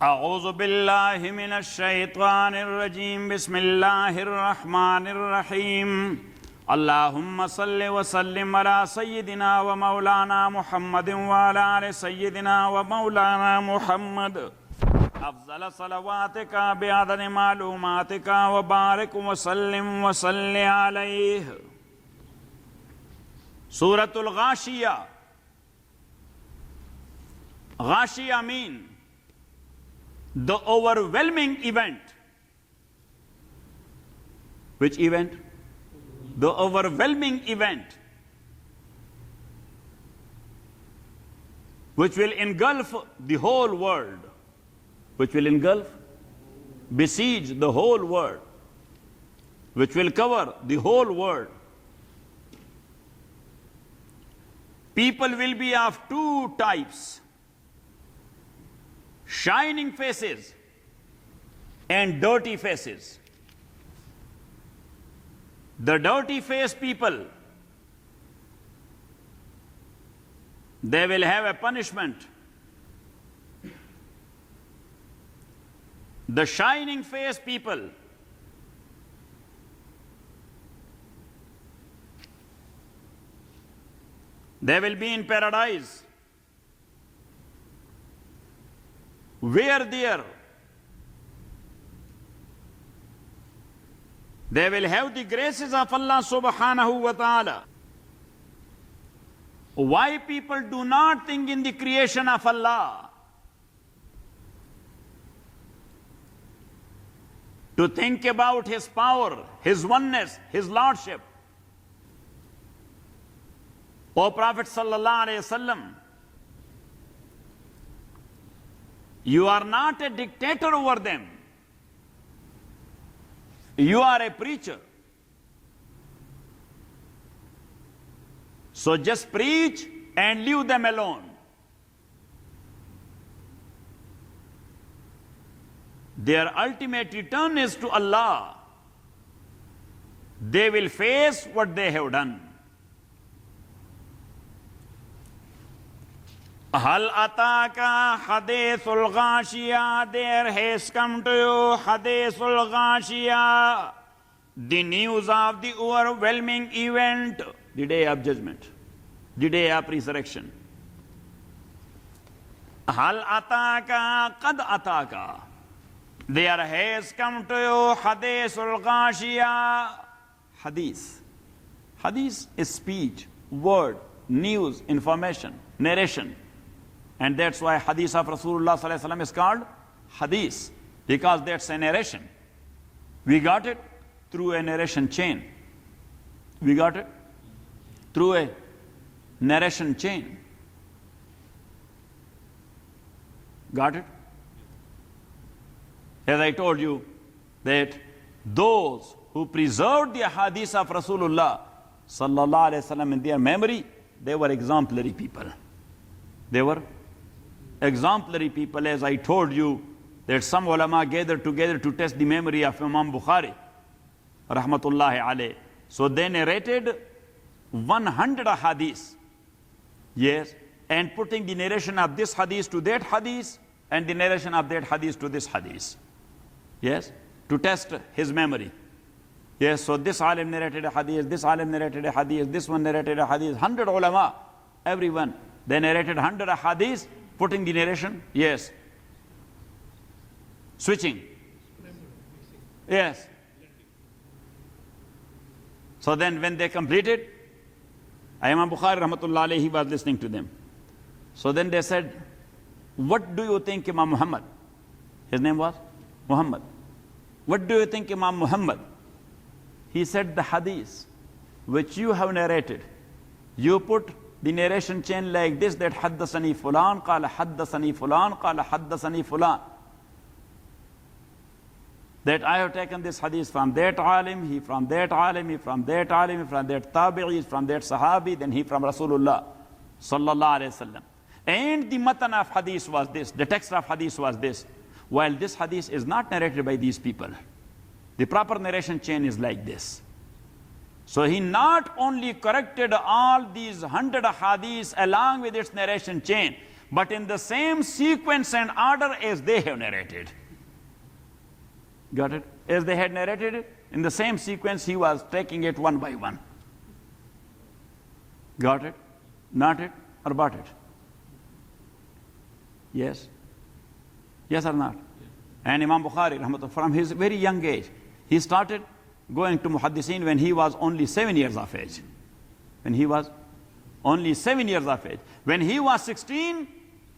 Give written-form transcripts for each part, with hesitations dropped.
अऊज़ु बिल्लाहि मिनश शैतानिर रजीम बिस्मिल्लाहिर रहमानिर रहीम अल्लाहुम्मा सल्लि व सल्लिम अला सय्यिदिना व मौलाना मुहम्मदिन व अला आलि सय्यिदिना व मौलाना मुहम्मद अफ़ज़ल सलवातिका बिअदद मालूमातिका व बारिक व सल्लिम व सल्लि अलैहि। सूरतुल Ghashiya. Ghashiya mean the overwhelming event. Which event? The overwhelming event which will engulf the whole world, which will engulf, besiege the whole world, which will cover the whole world. People will be of two types: shining faces and dirty faces. The dirty faced people, they will have a punishment. The shining faced people, they will be in paradise. Where there, they will have the graces of Allah subhanahu wa ta'ala. Why people do not think in the creation of Allah? To think about His power, His oneness, His lordship. O Prophet sallallahu alaihi wasallam, you are not a dictator over them. You are a preacher. So just preach and leave them alone. Their ultimate return is to Allah. They will face what they have done. Hal ataka hadithul ghashiya, there has come to you hadithul ghashiya, the news of the overwhelming event, the day of judgment, the day of resurrection. Hal ataka qad ataka, there has come to you hadithul ghashiya. Hadith. Hadith is speech, word, news, information, narration. And that's why hadith of Rasulullah sallallahu alaihi wasallam is called hadith, because that's a narration. We got it through a narration chain. We got it through a narration chain. Got it? As I told you, that those who preserved the hadith of Rasulullah sallallahu alaihi wasallam in their memory, they were exemplary people. They were exemplary people. As I told you, that some ulama gathered together to test the memory of Imam Bukhari rahmatullahi alayh. So they narrated 100 hadith. Yes, and putting the narration of this hadith to that hadith, and the narration of that hadith to this hadith. Yes, to test his memory. Yes, so this alim narrated a hadith, this alim narrated a hadith, this one narrated a hadith. 100 ulama, everyone, they narrated 100 hadith, putting the narration, yes. Switching. Yes. So then when they completed, Imam Bukhari rahmatullah alayhi was listening to them. So then they said, what do you think Imam Muhammad? His name was Muhammad. What do you think Imam Muhammad? He said, the hadith which you have narrated, you put the narration chain like this, that haddasani fulan, qala haddasani fulan, qala haddasani fulan. That I have taken this hadith from that alim, he from that alim, he from that alim, he from that tabi'i, from that sahabi, then he from Rasulullah sallallahu alayhi wasallam. And the matan of hadith was this, the text of hadith was this. While this hadith is not narrated by these people, the proper narration chain is like this. So he not only corrected all these 100 hadiths along with its narration chain, but in the same sequence and order as they have narrated. Got it? As they had narrated it, in the same sequence, he was taking it one by one. Got it? Not it or but it? Yes? Yes or not? And Imam Bukhari, from his very young age, he started going to Muhaddiseen when he was only 7 years of age. When he was only 7 years of age. When he was 16,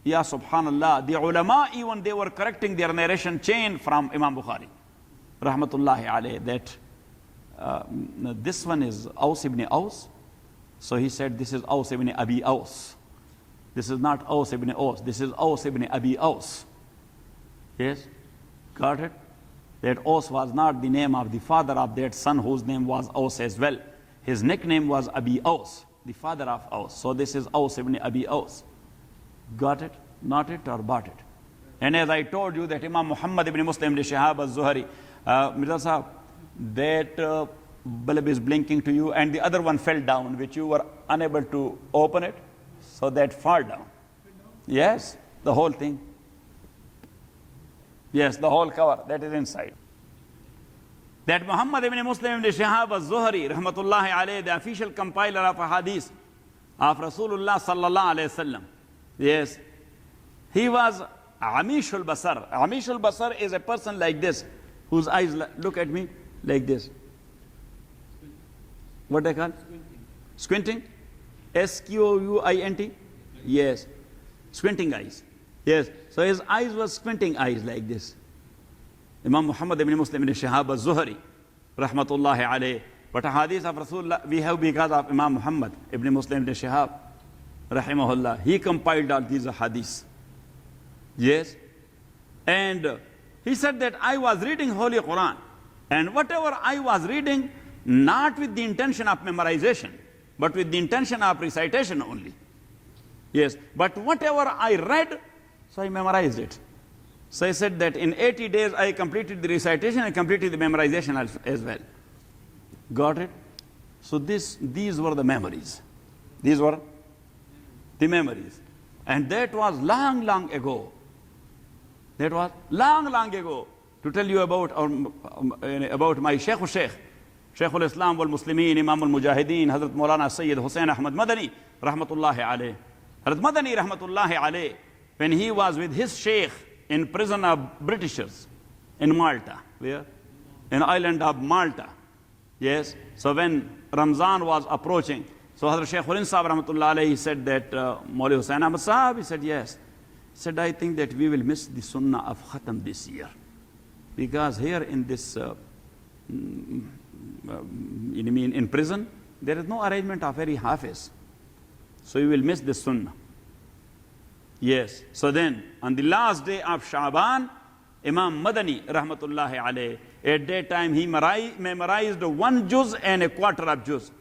ya subhanallah, the ulama even they were correcting their narration chain from Imam Bukhari, rahmatullahi alayh, that this one is Aus ibn Aus. So he said, this is Aus ibn Abi Aus. This is not Aus ibn Aus. This is Aus ibn Abi Aus. Yes? Got it? That Aus was not the name of the father of that son whose name was Aus as well. His nickname was Abi Aus, the father of Aus. So this is Aus ibn Abi Aus. Got it? Not it or but it? And as I told you that Imam Muhammad ibn Muslim ibn Shihab al-Zuhri, Mirza Sahab, that bulb is blinking to you and the other one fell down, which you were unable to open it, so that fall down. Yes, the whole thing. Yes, the whole cover, that is inside. That Muhammad ibn Muslim ibn Shihab al-Zuhri, rahmatullahi alayhi, the official compiler of a hadith of Rasulullah sallallahu alayhi wasallam. Yes, he was Amishul Basar. Amishul Basar is a person like this, whose eyes look at me like this. What they call? Squinting. S-Q-U-I-N-T? Yes. Squinting eyes. Yes. So his eyes were squinting eyes like this. Imam Muhammad ibn Muslim ibn Shihab al-Zuhri, rahmatullahi alayh. But a hadith of Rasulullah we have because of Imam Muhammad ibn Muslim ibn Shihab, rahimahullah. He compiled all these hadiths. Yes. And he said that I was reading Holy Quran. And whatever I was reading, not with the intention of memorization, but with the intention of recitation only. Yes. But whatever I read, so I memorized it. So I said that in 80 days I completed the recitation and completed the memorization as well. Got it? So these were the memories. These were the memories. And that was long, long ago. That was long, long ago. To tell you about my Shaykh al-Islam wal-Muslimin, Imam al-Mujahideen, Hazrat Maulana Sayyid Hussain Ahmad Madani, rahmatullahi alayh. Hazrat Madani, rahmatullahi alayh, when he was with his Shaykh in prison of Britishers in Malta. Where? In island of Malta. Yes. So when Ramzan was approaching, so Hazrat Shaykh Hurin Sahib rahmatullahi alayhi, he said that Maulana Hussain Ahmad Sahib, he said yes. He said, I think that we will miss the sunnah of Khatam this year. Because here in this, in prison, there is no arrangement of every hafiz. So you will miss the sunnah. Yes. So then, on the last day of Sha'ban, Imam Madani, rahmatullahi alayh, at that time he memorized 1 juz and a quarter of juz.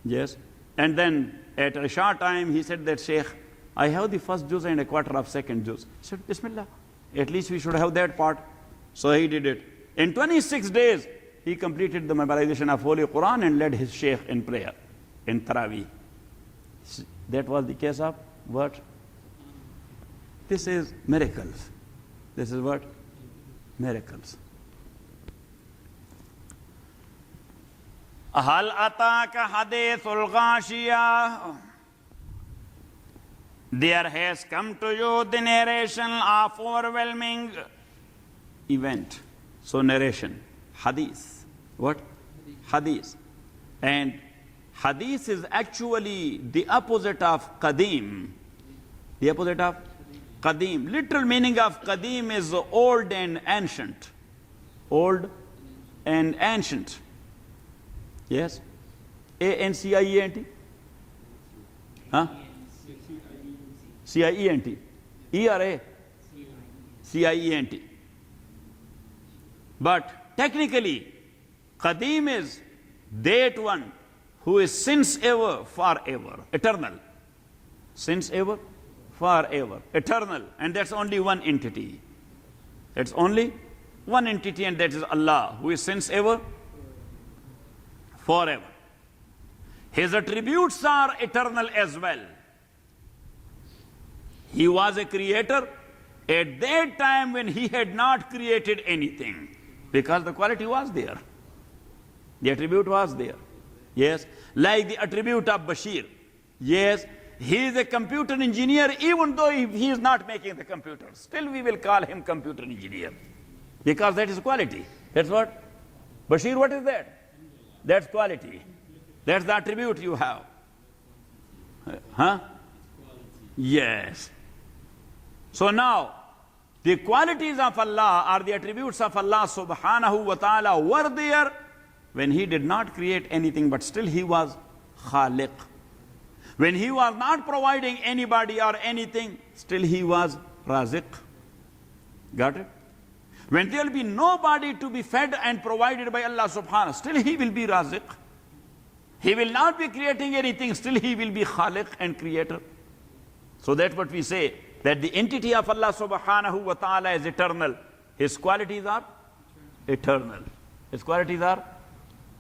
Yes. And then at Isha time, he said that, Shaykh, I have the first juz and a quarter of second juz. He said, Bismillah. At least we should have that part. So he did it. In 26 days, he completed the memorization of Holy Quran and led his Shaykh in prayer, in Taraweeh. That was the case of what? This is miracles. This is what? Miracles. Ahal ataka hadithul ghashiyah. There has come to you the narration of overwhelming event. So narration, hadith. What? Hadith. And hadith is actually the opposite of qadim. The opposite of qadim. Literal meaning of qadim is old and ancient. Old and ancient. Yes? A-N-C-I-E-N-T? Huh? C-I-E-N-T. E or A? C-I-E-N-T. But technically, Qadim is that one who is since ever, forever, eternal. Since ever, forever, eternal. And that's only one entity. It's only one entity, and that is Allah, who is since ever, forever. His attributes are eternal as well. He was a creator at that time when he had not created anything, because the quality was there. The attribute was there. Yes, like the attribute of Bashir. Yes, he is a computer engineer, even though he is not making the computer. Still we will call him computer engineer, because that is quality. That's what? Bashir, what is that? That's quality. That's the attribute you have. Huh? Yes. So now, the qualities of Allah or the attributes of Allah subhanahu wa ta'ala were there when he did not create anything, but still he was Khaliq. When he was not providing anybody or anything, still he was Raziq. Got it? When there will be nobody to be fed and provided by Allah subhanahu, still he will be Raziq. He will not be creating anything, still he will be Khaliq and creator. So that's what we say, that the entity of Allah subhanahu wa ta'ala is eternal. His qualities are eternal. His qualities are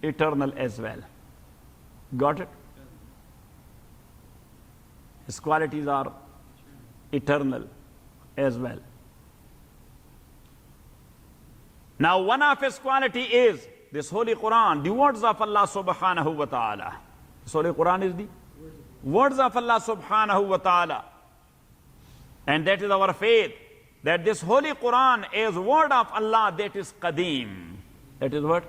eternal as well. Got it? His qualities are eternal as well. Now one of his quality is this Holy Quran, the words of Allah subhanahu wa ta'ala. This Holy Quran is the words of Allah subhanahu wa ta'ala. And that is our faith, that this Holy Quran is word of Allah that is Qadeem. That is what?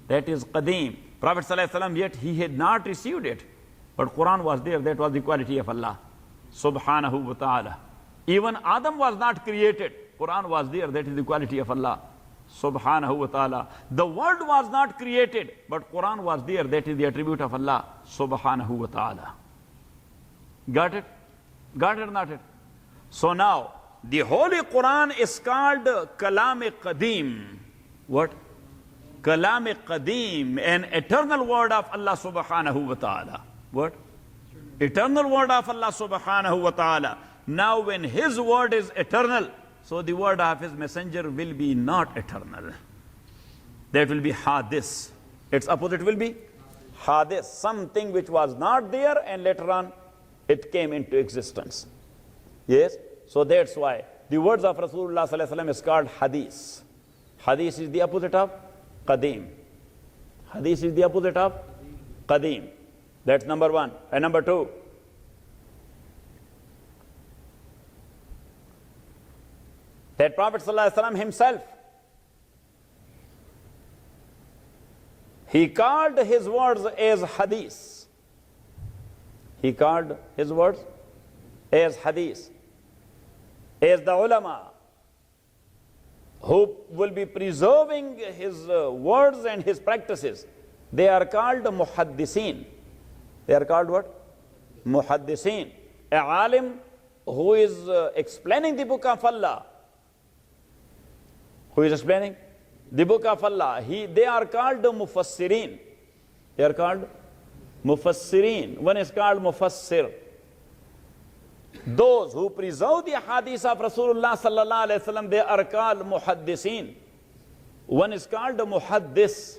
That is Qadeem. Prophet sallallahu alaihi wasallam, yet he had not received it. But Quran was there, that was the quality of Allah subhanahu wa ta'ala. Even Adam was not created, Quran was there, that is the quality of Allah subhanahu wa ta'ala. The world was not created, but Quran was there, that is the attribute of Allah subhanahu wa ta'ala. Got it? Got it or not it? So now, the Holy Quran is called Kalam-e-Qadeem. What? Kalam-e-Qadeem, an eternal word of Allah subhanahu wa ta'ala. What? Eternal word of Allah subhanahu wa ta'ala. Now when his word is eternal, so the word of his messenger will be not eternal. That will be hadis. Its opposite will be hadis. Something which was not there and later on it came into existence. Yes? So that's why the words of Rasulullah sallallahu alaihi wasallam is called hadith. Hadith is the opposite of qadim. Hadith is the opposite of qadim. That's number one. And number two, that Prophet sallallahu alaihi wasallam himself, he called his words as hadith. He called his words as hadith. As the ulama who will be preserving his words and his practices, they are called muhaddiseen. They are called what? Muhaddiseen. A alim who is explaining the book of Allah. Who is explaining the book of Allah? They are called mufassirin. They are called mufassirin. One is called mufassir. Those who preserve the hadith of Rasulullah sallallahu alaihi wasallam, they are called muhaddiseen. One is called muhaddis.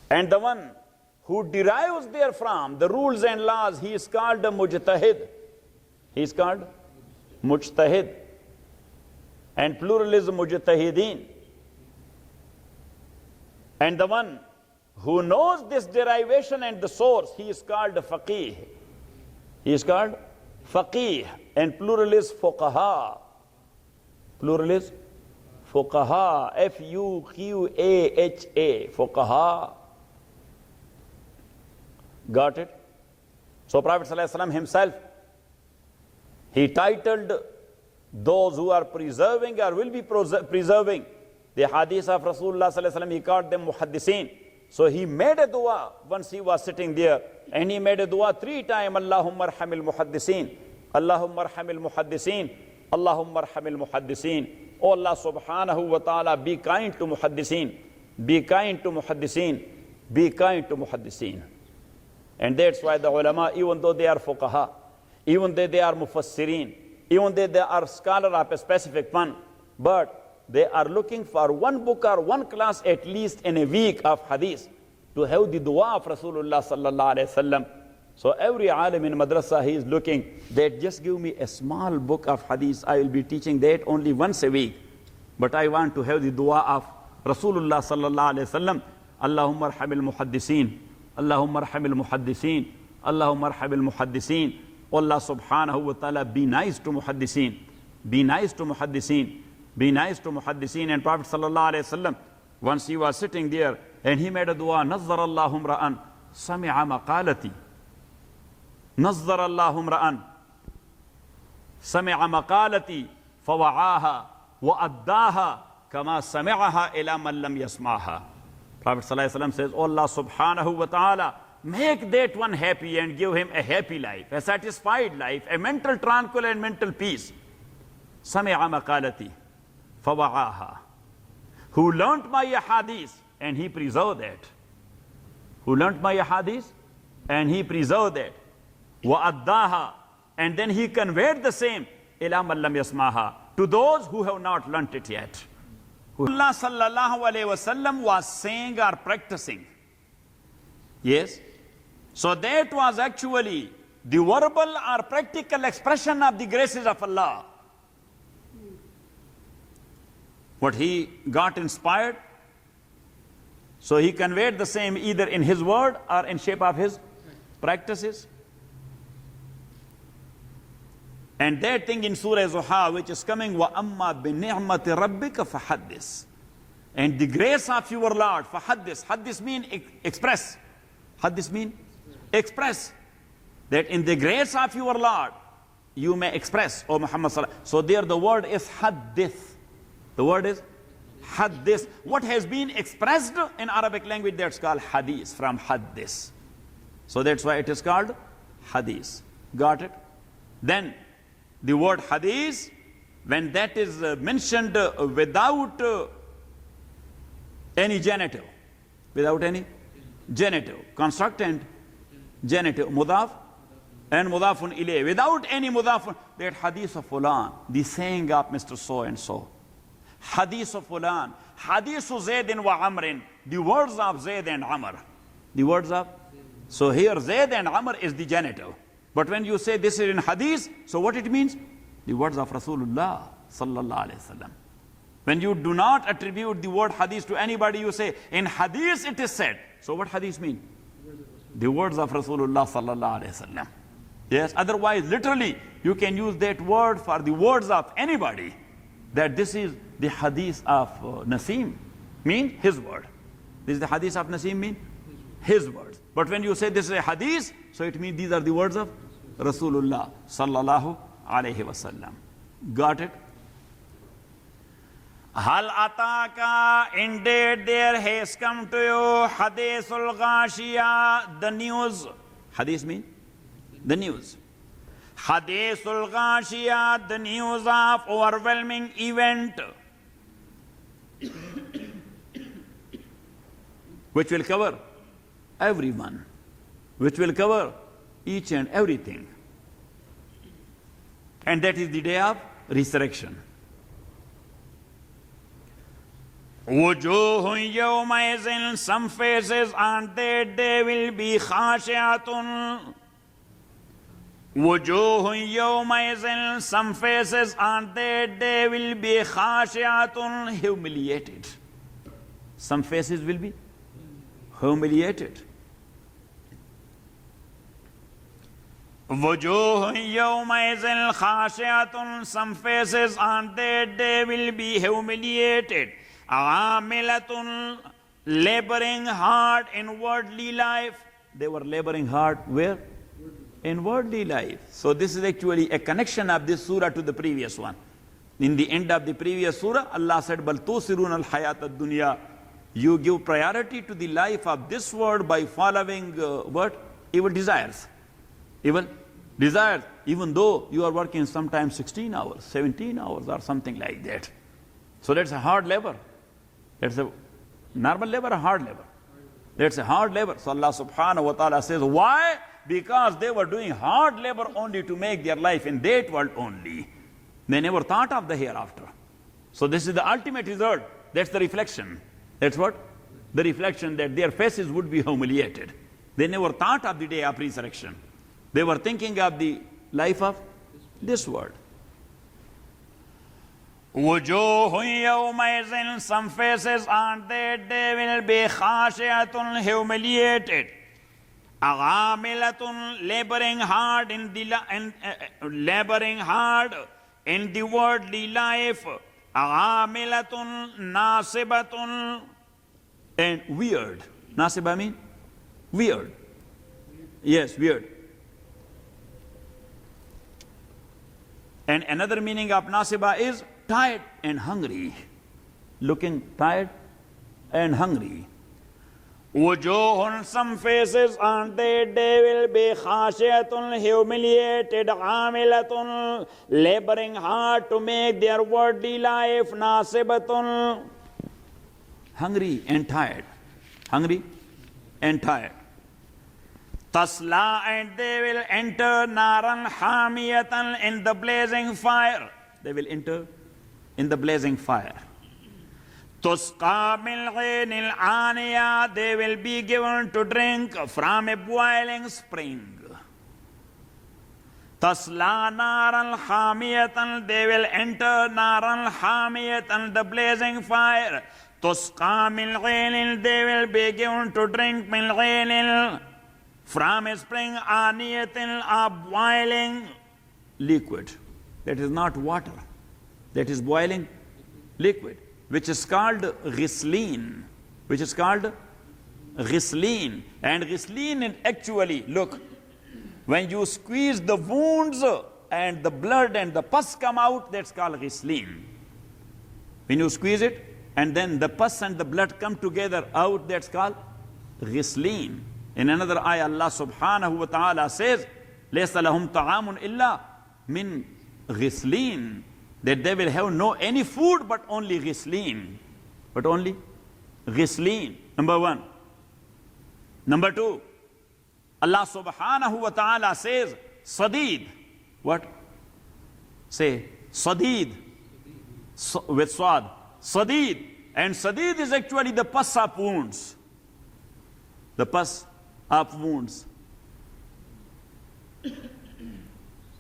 And the one who derives therefrom the rules and laws, he is called mujtahid. He is called mujtahid. And plural is mujtahideen. And the one who knows this derivation and the source, he is called faqih. He is called faqih. And plural is fuqaha. Plural is fuqaha. F-U-Q-A-H-A. Fuqaha. Got it? So Prophet ﷺ himself, he titled those who are preserving or will be preserving the hadith of Rasulullah ﷺ, he called them muhaddiseen. So he made a dua once he was sitting there, and he made a dua 3 times, Allahumma arhamil muhaddiseen, Allahumma arhamil muhaddiseen, Allahumma arhamil muhaddiseen. Oh Allah subhanahu wa ta'ala, be kind to muhaddiseen, be kind to muhaddiseen, be kind to muhaddiseen. And that's why the ulama, even though they are fuqaha, even though they are mufassirin, even though they are scholar of a specific one, but they are looking for one book or one class at least in a week of hadith to have the dua of Rasulullah sallallahu alaihi wasallam So every alim in madrasa, he is looking that just give me a small book of hadith. I will be teaching that only once a week. But I want to have the dua of Rasulullah sallallahu alayhi wasallam. Allahumma arhamil muhaddiseen. Allahumma arhamil muhaddiseen. Allahumma arhamil muhaddiseen. Allah subhanahu wa ta'ala, be nice to muhaddiseen. Be nice to muhaddiseen. Be nice to muhaddiseen. And Prophet sallallahu alayhi wasallam, once he was sitting there and he made a dua, Nazzar Allahum ra'an sami'a maqalati. Nazzar Allahum ra'an sami'a maqalati fawa'aha wa'addaha kama sami'aha ila man lam yasma'ha. Prophet sallallahu alayhi wasallam says, oh Allah subhanahu wa ta'ala, make that one happy and give him a happy life, a satisfied life, a mental tranquil and mental peace. Sami'a maqalati fawa'aha. Who learnt my hadith and he preserved that. Who learnt my hadith and he preserved that. Wa'addaha, and then he conveyed the same ila man lam yasmaha, to those who have not learnt it yet. Allah sallallahu alayhi wasallam was saying or practicing. Yes. So that was actually the verbal or practical expression of the graces of Allah. What he got inspired, so he conveyed the same either in his word or in shape of his practices. And that thing in Surah Zuha, which is coming, وَأَمَّا بِنِعْمَةِ رَبِّكَ فَحَدِّثْ. And the grace of your Lord, فَحَدِّثْ. Hadith mean express. Hadith mean express. That in the grace of your Lord, you may express, O Muhammad sallallahu alaihi wasallam. So there the word is hadith. The word is hadith. What has been expressed in Arabic language, that's called hadith, from hadith. So that's why it is called hadith. Got it? Then the word hadith, when that is mentioned without any genitive, without any genitive, construct and genitive, mudaf and mudafun ilayh, without any mudafun, that hadith of fulan, the saying of Mr. So and so. Hadith of fulan, hadith of Zaydin wa Amrin, the words of Zayd and Amr. The words of, so here Zayd and Amr is the genitive. But when you say this is in hadith, so what it means? The words of Rasulullah sallallahu alayhi wasallam. When you do not attribute the word hadith to anybody, you say in hadith it is said. So what hadith mean? The words of Rasulullah sallallahu alayhi wasallam. Yes, otherwise literally you can use that word for the words of anybody. That this is the hadith of Nasim, mean his word. This is the hadith of Nasim, mean his words. But when you say this is a hadith, so it means these are the words of Rasulullah sallallahu alayhi wasallam. Got it? Hal ataka, indeed there has come to you hadithul ghashiya, the news. Hadith mean the news. Hadithul ghashiya, the news of overwhelming event, which will cover everyone, which will cover each and everything. And that is the day of resurrection. Wujuhun yawmaizin, some faces on that day will be khashi'atun. Wujuhun yawmaizin, some faces on that day will be khashi'atun, humiliated. Some faces will be humiliated. Wujuhun yawmaizin khashi'atun, some faces on that day will be humiliated. Amilatun, laboring hard in worldly life. They were laboring hard where? In worldly life. So this is actually a connection of this surah to the previous one. In the end of the previous surah, Allah said, Bal tusirun al hayat ad dunya. You give priority to the life of this world by following what? Evil desires. Evil desires. Even though you are working sometimes 16 hours, 17 hours or something like that. So that's a hard labor. That's a normal labor or hard labor? That's a hard labor. So Allah subhanahu wa ta'ala says, why? Because they were doing hard labor only to make their life in that world only. They never thought of the hereafter. So this is the ultimate result. That's the reflection. That's what? The reflection that their faces would be humiliated. They never thought of the day of resurrection. They were thinking of the life of this world. Some faces on that day will be khashi'atun, humiliated. Aghamilatun, laboring hard in the worldly life. Aghamilatun, nasibatun, and weird. Nasiba mean weird. Yes, weird. And another meaning of nasiba is tired and hungry. Looking tired and hungry. Wujuhun, some faces on that day will be khashi'atun, humiliated, amilatun, laboring hard to make their worldly life, nasibatun, hungry and tired. Hungry and tired. Tasla, and they will enter naran hamiyatan, in the blazing fire. They will enter in the blazing fire. Tusqa min ghaynil aniya, they will be given to drink from a boiling spring. Tasla naran hamiyatan, they will enter naran hamiyatan, the blazing fire. Tusqa min ghaynil, they will be given to drink min ghaynil, from a spring, aniyatin, a boiling liquid. That is not water. That is boiling liquid, which is called ghislin. Which is called ghislin. And ghislin is actually, look, when you squeeze the wounds and the blood and the pus come out, that's called ghislin. When you squeeze it and then the pus and the blood come together out, that's called ghislin. In another ayah, Allah subhanahu wa ta'ala says, لَيْسَ لَهُمْ طَعَامٌ إِلَّا مِنْ غِسْلِينَ, that they will have no any food but only ghislin. But only ghislin. Number one. Number two, Allah subhanahu wa ta'ala says, sadid. What? Say, sadid. With swad. Sadid. And sadid is actually the pus of wounds. The pus of wounds.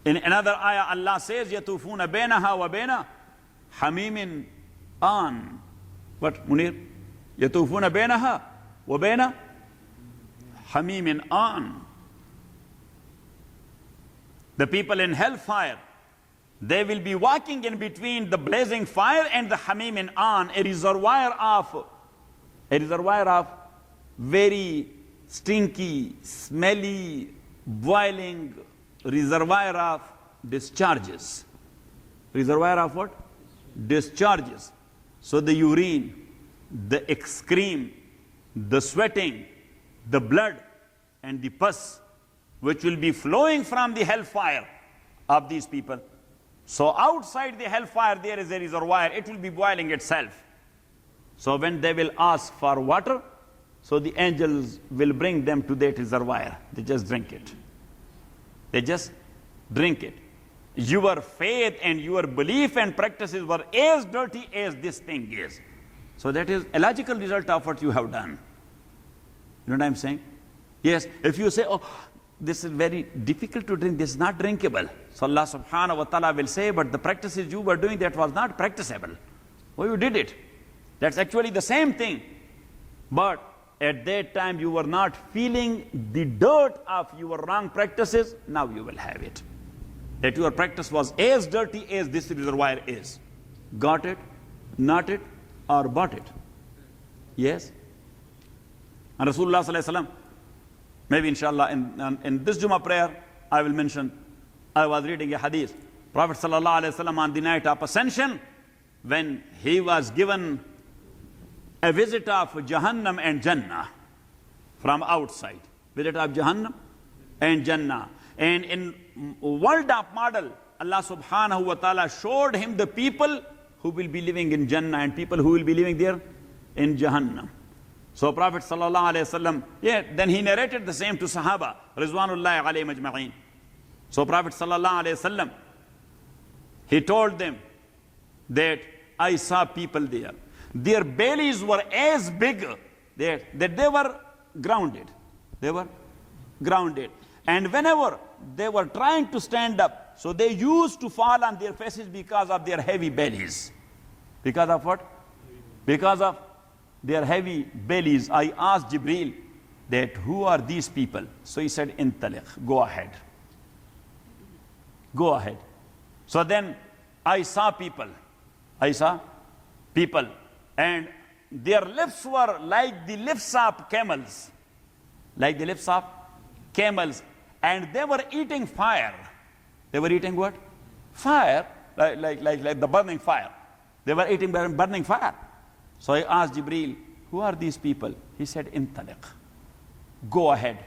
In another ayah, Allah says, يَتُوفُونَ بَيْنَهَا وَبَيْنَ حَمِيمٍ آن. What, Munir? يَتُوفُونَ بَيْنَهَا وَبَيْنَ حَمِيمٍ آن. The people in hellfire, they will be walking in between the blazing fire and the Hamimin An, a reservoir of very stinky, smelly, boiling reservoir of discharges. Reservoir of what? Discharges. So the urine, the excreme, the sweating, the blood and the pus, which will be flowing from the hellfire of these people. So outside the hellfire there is a reservoir, it will be boiling itself. So when they will ask for water, so the angels will bring them to that reservoir. They just drink it. They just drink it. Your faith and your belief and practices were as dirty as this thing is. So that is a logical result of what you have done. You know what I'm saying? Yes, if you say, oh, this is very difficult to drink, this is not drinkable. So Allah subhanahu wa ta'ala will say, but the practices you were doing, that was not practicable. Oh, you did it. That's actually the same thing. But at that time you were not feeling the dirt of your wrong practices, now you will have it. That your practice was as dirty as this reservoir is. Got it, not it, or bought it. Yes? And Rasulullah sallallahu alaihi wasallam, maybe inshallah in this Jummah prayer, I will mention, I was reading a hadith. Prophet sallallahu alaihi wasallam on the night of ascension, when he was given a visit of Jahannam and Jannah from outside. Visit of Jahannam and Jannah. And in world of model, Allah subhanahu wa ta'ala showed him the people who will be living in Jannah and people who will be living there in Jahannam. So Prophet sallallahu alaihi wasallam, then he narrated the same to Sahaba, Rizwanullahi alayhim ajma'in. So Prophet sallallahu alaihi wasallam, he told them that I saw people there. Their bellies were as big that they were grounded. They were grounded. And whenever they were trying to stand up, so they used to fall on their faces because of their heavy bellies. Because of what? Because of their heavy bellies. I asked Jibreel that who are these people? So he said, Intaliq, go ahead. Go ahead. So then I saw people. And their lips were like the lips of camels. Like the lips of camels. And they were eating fire. They were eating what? Fire. Like the burning fire. They were eating burning fire. So I asked Jibreel, who are these people? He said, Intaliq. Go ahead.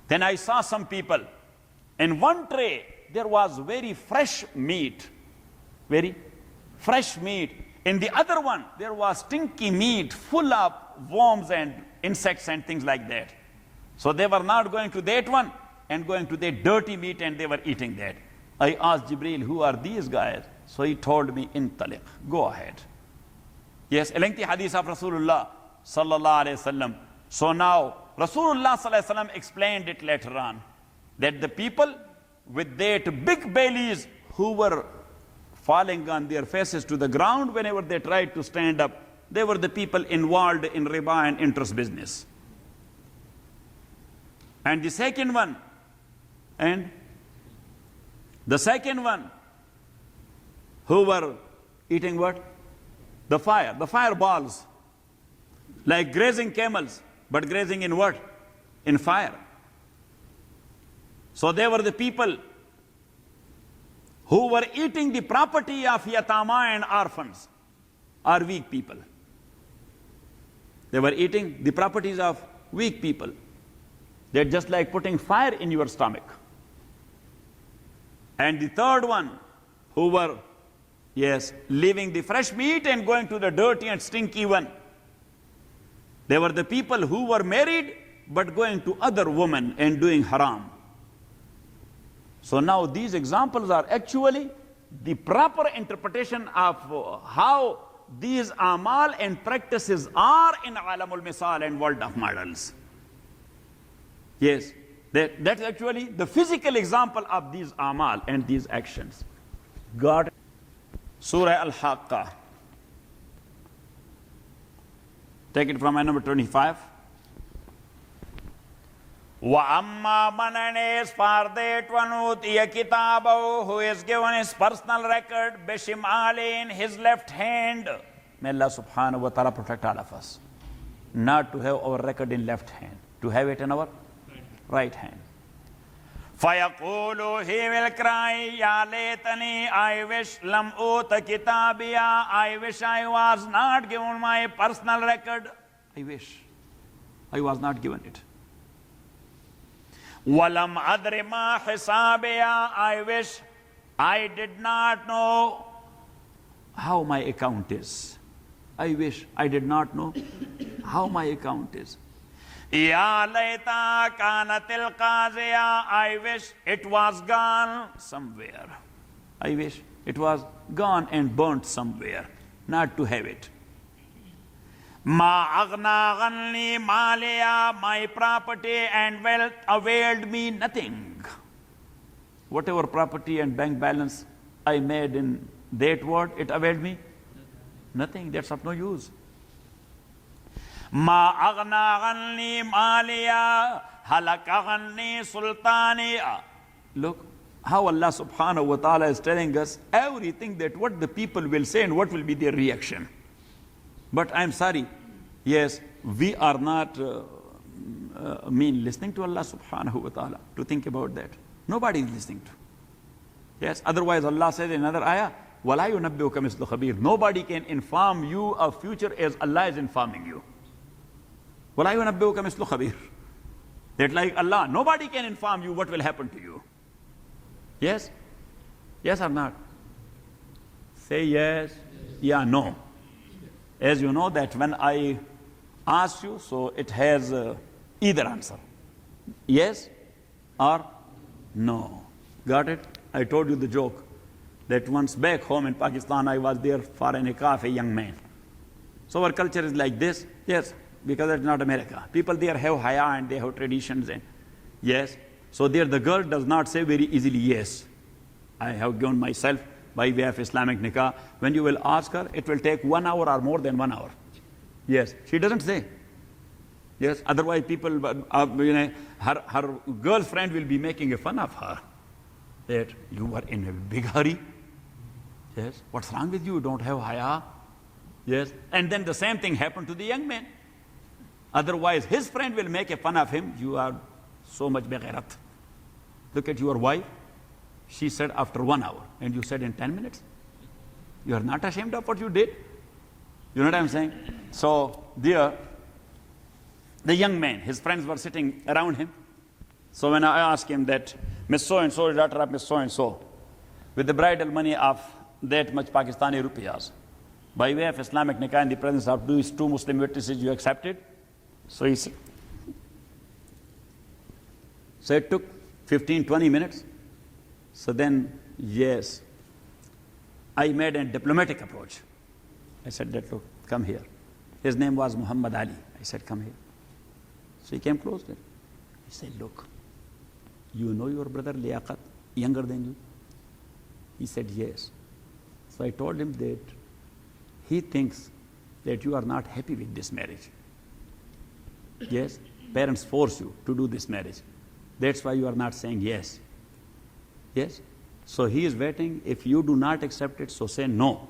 Then I saw some people. In one tray, there was very fresh meat. Very fresh meat. In the other one, there was stinky meat full of worms and insects and things like that. So they were not going to that one and going to that dirty meat, and they were eating that. I asked Jibreel, who are these guys? So he told me, Intaliq, go ahead. Yes, a lengthy hadith of Rasulullah sallallahu alayhi wasallam. So now, Rasulullah sallallahu alayhi wasallam explained it later on, that the people with that big bellies who were falling on their faces to the ground whenever they tried to stand up, they were the people involved in riba and interest business. And the second one, who were eating what? The fireballs, like grazing camels, but grazing in what? In fire. So they were the people who were eating the property of yatama and orphans, or weak people. They were eating the properties of weak people. They're just like putting fire in your stomach. And the third one, who were, leaving the fresh meat and going to the dirty and stinky one. They were the people who were married, but going to other women and doing haram. So now these examples are actually the proper interpretation of how these amal and practices are in alamul misal and world of models. Yes, that's actually the physical example of these amal and these actions. God, Surah Al-Haqqah. Take it from ayah number 25. وَأَمَّا مَنَ is for that one utiya kitabahu, who is given his personal record, bishimali, in his left hand. May Allah subhanahu wa ta'ala protect all of us. Not to have our record in left hand, to have it in our right hand. فَيَقُولُ, he will cry, Ya laytani, I wish lam uta kitabiya, I wish I was not given my personal record. I wish I was not given it. وَلَمْ أَدْرِ مَا حِسَابِيَا, I wish I did not know how my account is. I wish I did not know how my account is. Ya layta kanatil qaziya, I wish it was gone somewhere. I wish it was gone and burnt somewhere, not to have it. Ma aghna ghanni maliya, my property and wealth availed me nothing. Whatever property and bank balance I made in that world, it availed me nothing. That's of no use. Ma aghna ghanni maliya, halaka ghanni sultaniya. Look how Allah subhanahu wa ta'ala is telling us everything, that what the people will say and what will be their reaction. But I'm sorry, yes, we are not listening to Allah subhanahu wa ta'ala to think about that. Nobody is listening to. Yes, otherwise Allah says in another ayah, وَلَا يُنَبِّئُكَ مِثْلُ خَبِيرٍ. Nobody can inform you of future as Allah is informing you. وَلَا يُنَبِّئُكَ مِثْلُ خَبِيرٍ. That like Allah, nobody can inform you what will happen to you. Yes? Yes or not? Say yes, yeah, no. As you know that when I ask you, so it has either answer. Yes or no. Got it? I told you the joke that once back home in Pakistan, I was there for a nikah of a young man. So our culture is like this. Yes, because it's not America. People there have haya and they have traditions. And Yes. So there the girl does not say very easily, yes, I have given myself by way of Islamic nikah. When you will ask her, it will take 1 hour or more than 1 hour. Yes. She doesn't say. Yes. Otherwise people, her girlfriend will be making a fun of her. That you are in a big hurry. Yes. What's wrong with you? You don't have haya. Yes. And then the same thing happened to the young man. Otherwise, his friend will make a fun of him. You are so much beghairat. Look at your wife. She said after 1 hour, and you said in 10 minutes. You are not ashamed of what you did. You know what I'm saying? So there, the young man, his friends were sitting around him. So when I asked him that, Miss So-and-so, daughter of Miss So-and-so, with the bridal money of that much Pakistani rupees, by way of Islamic nikah in the presence of these two Muslim witnesses, you accepted? So he said, so it took 15-20 minutes. So then, yes, I made a diplomatic approach. I said that, look, come here. His name was Muhammad Ali. I said, come here. So he came close to him. He said, look, you know your brother Liaqat, younger than you? He said, yes. So I told him that he thinks that you are not happy with this marriage. Yes, parents force you to do this marriage. That's why you are not saying yes. Yes? So he is waiting. If you do not accept it, so say no.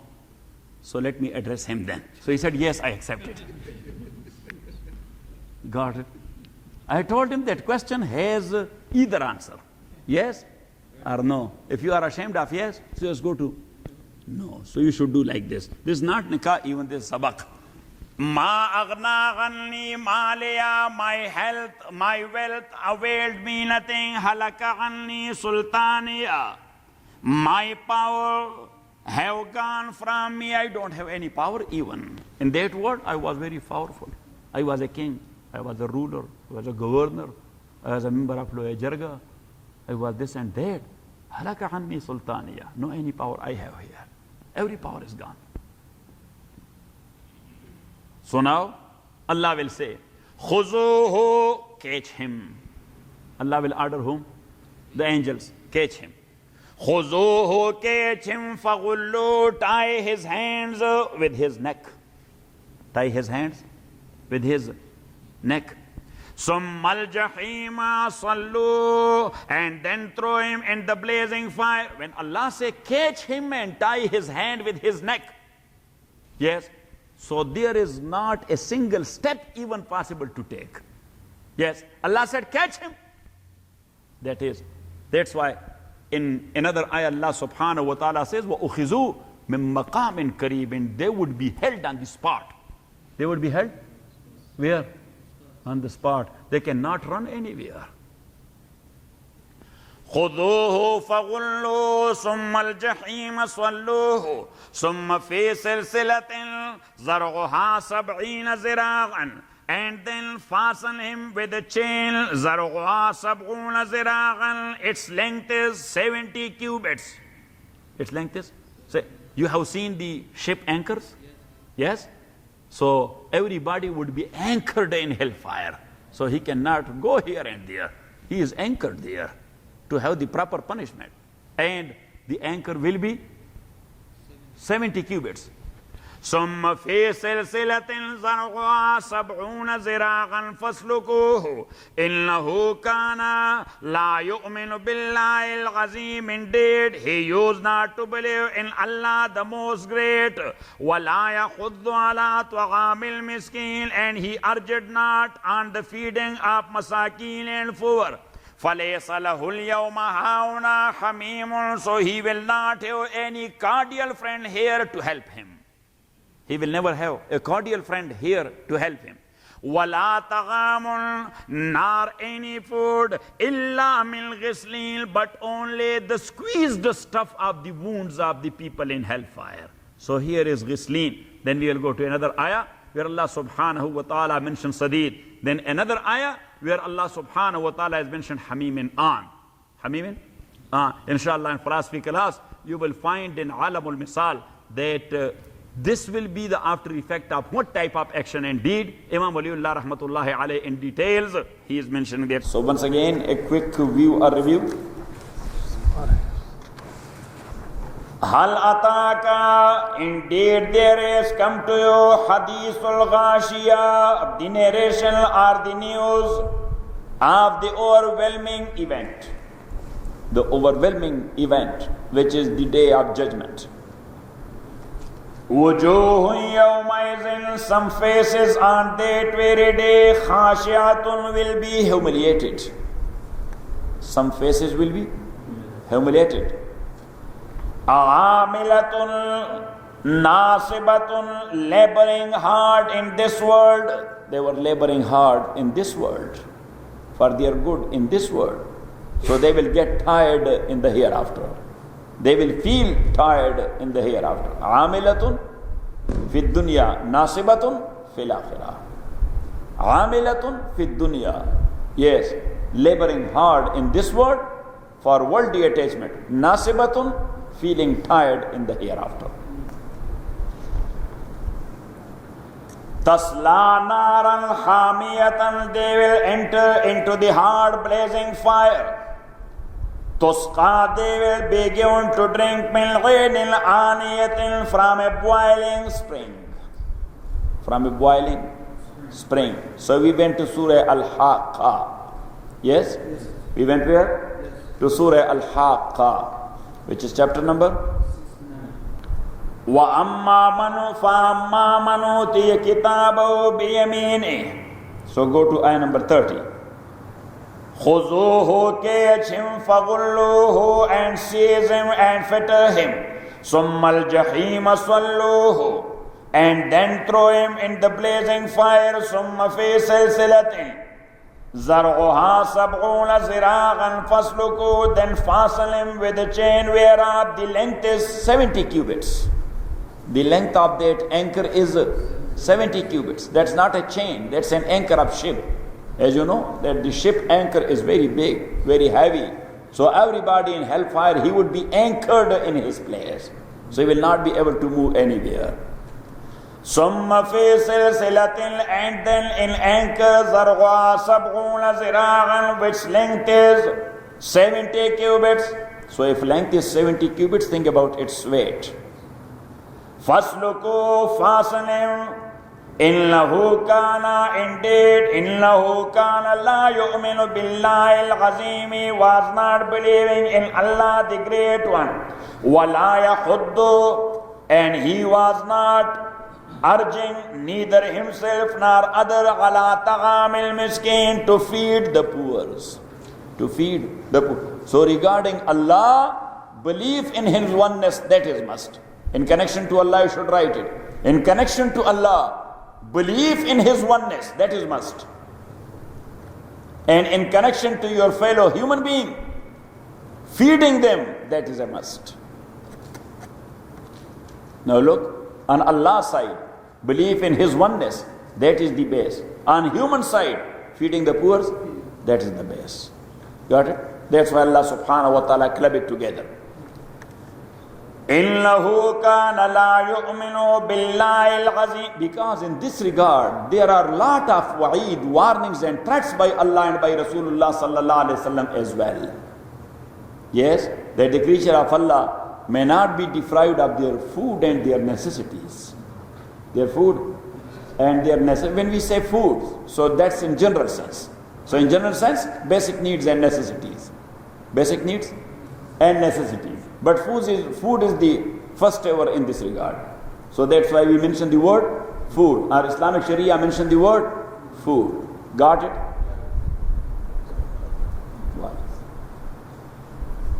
So let me address him then. So he said, yes, I accept it. Got it? I told him that question has either answer. Yes or no. If you are ashamed of yes, so just go to no. So you should do like this. This is not nikah, even this is sabak. Ma aghna ghanni maliya, my health, my wealth availed me nothing. Halaka ghanni sultaniya, my power have gone from me. I don't have any power even. In that word, I was very powerful. I was a king. I was a ruler. I was a governor. I was a member of Loya Jarga. I was this and that. Halaka ghanni sultaniya. No any power I have here. Every power is gone. So now, Allah will say, Khuzuhu, catch him. Allah will order whom? The angels, catch him. Khuzuhu, catch him, faghullu, tie his hands with his neck. Tie his hands with his neck. Summal jahima sallu, and then throw him in the blazing fire. When Allah say, catch him and tie his hand with his neck. Yes. So there is not a single step even possible to take. Yes, Allah said, catch him. That's why in another ayah Allah subhanahu wa ta'ala says, وَأُخِذُوا مِن مَقَامٍ قَرِيبٍ. They would be held on the spot. They would be held where? On the spot. They cannot run anywhere. خذوه فغلوه ثم الجحيم صلوه ثم في سلسلة زرعها 70 ذراعا, and then fasten him with a chain. زرعها 70 ذراعا, its length is 70 cubits. Its length is, say, you have seen the ship anchors? Yes? So everybody would be anchored in hellfire. So he cannot go here and there. He is anchored there to have the proper punishment. And the anchor will be 70 cubits. ثم في سلسلة زرعها 70 ذراعا فاسلكوه إنه كان لا يؤمن بالله العظيم. Indeed, he used not to believe in Allah the most great. ولا يحض على طعام المسكين, and he urged not on the feeding of masakin and poor. فَلَيْسَ لَهُ الْيَوْمَ هَاهُنَا حَمِيمٌ. So he will not have any cordial friend here to help him. He will never have a cordial friend here to help him. وَلَا طَعَامٌ, nor any food, إِلَّا مِنْ غِسْلِينَ, but only the squeezed stuff of the wounds of the people in hellfire. So here is ghislin. Then we will go to another ayah where Allah subhanahu wa ta'ala mentions sadid. Then another ayah where Allah subhanahu wa ta'ala has mentioned hamimin an. Hamimin an. Inshallah in philosophy class you will find in Alamul Misal that This will be the after effect of what type of action and deed. Imam Waliullah rahmatullahi alayhi in details, he is mentioning there. So once again, a quick view or review. Hal ataka, indeed there is come to you hadithul ghashiya, the narration or the news of the overwhelming event. The overwhelming event, which is the day of judgment. Wujuhun yawmaizin, some faces on that very day, khashiyatun, will be humiliated. Some faces will be humiliated. Aamilatun, nasibatun, laboring hard in this world. They were laboring hard in this world for their good in this world. So they will get tired in the hereafter. They will feel tired in the hereafter. Amilatun fid dunya, nasibatun fil akhirah. Amilatun fid dunya. Yes, laboring hard in this world for worldly attachment. Nasibatun, feeling tired in the hereafter. Tasla naran hamiyatan, they will enter into the hard blazing fire. Tusqa, they will be given to drink min ghaynin aniyatin, from a boiling spring. From a boiling spring. So we went to Surah Al-Haqqa. Yes? We went where? Yes. To Surah Al-Haqqa, which is chapter number? Wa amma manu fa amma manu tiya kitabahu biyamini. So go to ayah number 30. Khuzuhu, catch him, fagulluhu, and seize him and fetter him. Summal jahima salluhu, and then throw him in the blazing fire. Summa fi silsilatin zar'uha sab'una zira'an fasluku, then fasten him with a chain whereof the length is 70 cubits. The length of that anchor is 70 cubits. That's not a chain, that's an anchor of ship. As you know, that the ship anchor is very big, very heavy. So everybody in hellfire, he would be anchored in his place. So he will not be able to move anywhere. Summa fi silsilatin, and then in anchor zarwa sab'una zira'an, which length is 70 cubits. So if length is 70 cubits, think about its weight. Fasluku, fasten him. Innahu kana, indeed, innahu kana la yu'minu billahi al-azimi, was not believing in Allah the Great One. Wala yahuddu, and he was not urging neither himself nor other ala ta'amil miskin, to feed the poor. To feed the poor. So regarding Allah, belief in His oneness, that is must. In connection to Allah, you should write it. In connection to Allah, belief in His oneness, that is must. And in connection to your fellow human being, feeding them, that is a must. Now look, on Allah's side, belief in His oneness, that is the base. On human side, feeding the poor, that is the base. Got it? That's why Allah subhanahu wa ta'ala club it together. Innahu kana la yu'minu billahi al-azim. Because in this regard, there are a lot of wa'id, warnings and threats by Allah and by Rasulullah sallallahu alayhi wa sallam as well. Yes, that the creature of Allah may not be deprived of their food and their necessities. Their food and their necessities. When we say food, so that's in general sense. So in general sense, basic needs and necessities. Basic needs and necessities. But food is the first ever in this regard. So that's why we mention the word food. Our Islamic Sharia mentioned the word food. Got it?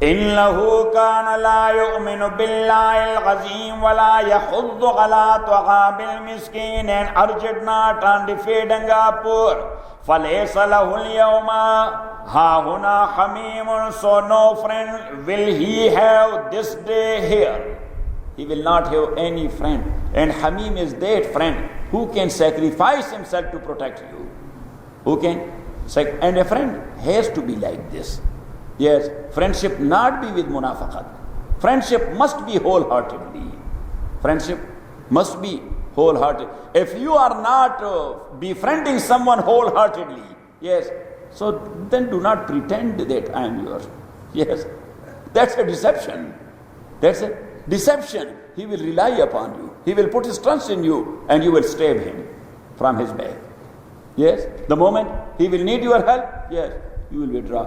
إِنَّهُ كَانَ لَا يُؤْمِنُ بِاللَّهِ الْعَظِيمِ وَلَا يَحُضُّ عَلَىٰ طَعَامِ الْمِسْكِينِ, and urged not on the feeding of poor. فَلَيْسَ لَهُ الْيَوْمَ هَاهُنَا حَمِيمٌ, so no friend will he have this day here. He will not have any friend. And Hamim is that friend who can sacrifice himself to protect you. Who can? And a friend has to be like this. Yes, friendship not be with munafaqat. Friendship must be wholeheartedly. Friendship Must be wholehearted. If you are not befriending someone wholeheartedly, yes, so then do not pretend that I am yours. Yes, that's a deception. That's a deception. He will rely upon you. He will put his trust in you and you will stab him from his back. Yes, the moment he will need your help, yes, you will withdraw.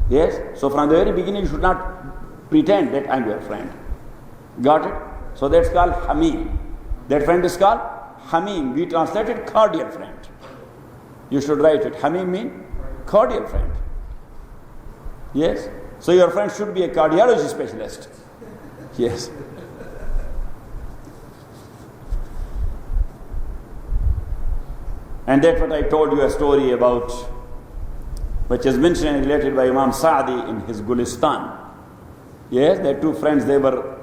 Yes, so from the very beginning you should not pretend that I am your friend. Got it? So that's called Hamim. That friend is called Hamim. We translated cordial friend. You should write it. Hamim means cordial friend. Yes. So your friend should be a cardiology specialist. Yes. And that's what I told you a story about, which is mentioned and related by Imam Sa'di in his Gulistan. Yes, their two friends, they were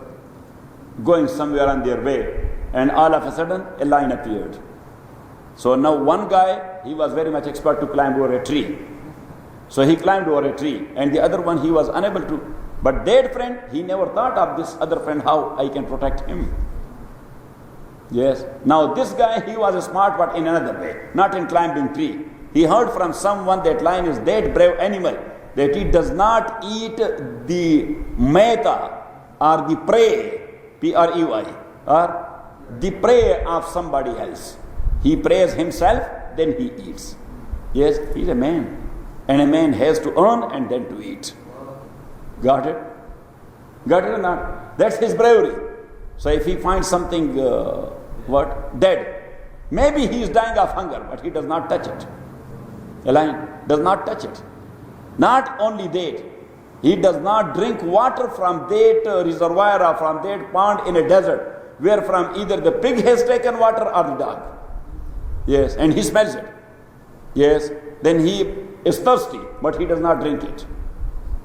going somewhere on their way, and all of a sudden a lion appeared. So now one guy, he was very much expert to climb over a tree. So he climbed over a tree, and the other one he was unable to. But that friend, he never thought of this other friend, how I can protect him. Yes. Now this guy, he was smart, but in another way, not in climbing tree. He heard from someone that lion is that brave animal, that it does not eat the meta or the prey, P-R-E-Y, or the prey of somebody else. He preys himself, then he eats. Yes, he's a man. And a man has to earn and then to eat. Got it? Got it or not? That's his bravery. So if he finds something, dead, maybe he is dying of hunger, but he does not touch it. A lion does not touch it. Not only that, he does not drink water from that reservoir or from that pond in a desert, where from either the pig has taken water or the dog. Yes, and he smells it. Yes, then he is thirsty, but he does not drink it.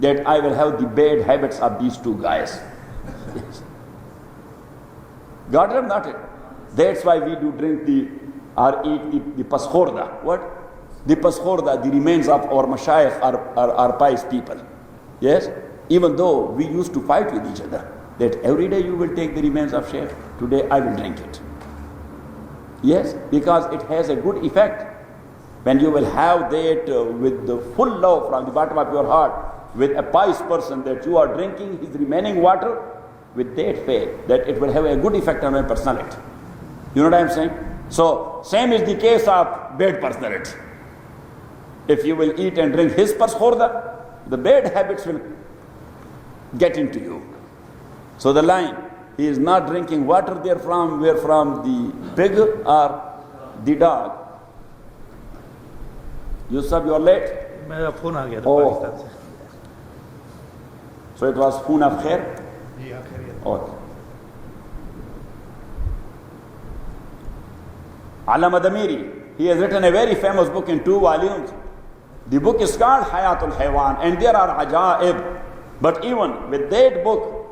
That I will have the bad habits of these two guys. Yes. Got it or not it? That's why we do drink or eat the paskhorda. What? The paskhorda, the remains of our mashayikh, our pious people. Yes? Even though we used to fight with each other, that every day you will take the remains of shaykh, today I will drink it. Yes, because it has a good effect. When you will have that with the full love from the bottom of your heart, with a pious person, that you are drinking his remaining water, with that faith, that it will have a good effect on my personality. You know what I am saying? So, same is the case of bad personality. If you will eat and drink his paskhorda, the bad habits will get into you. So the lion, he is not drinking water where from the pig or the dog. Yusuf, you are late? मेरा phone आ गया था Oh. Pakistan से. So it was Foon of Khair? जी आखिर Okay. Allama Damiri, he has written a very famous book in 2 volumes. The book is called Hayatul Haywan, and there are ajaib. But even with that book,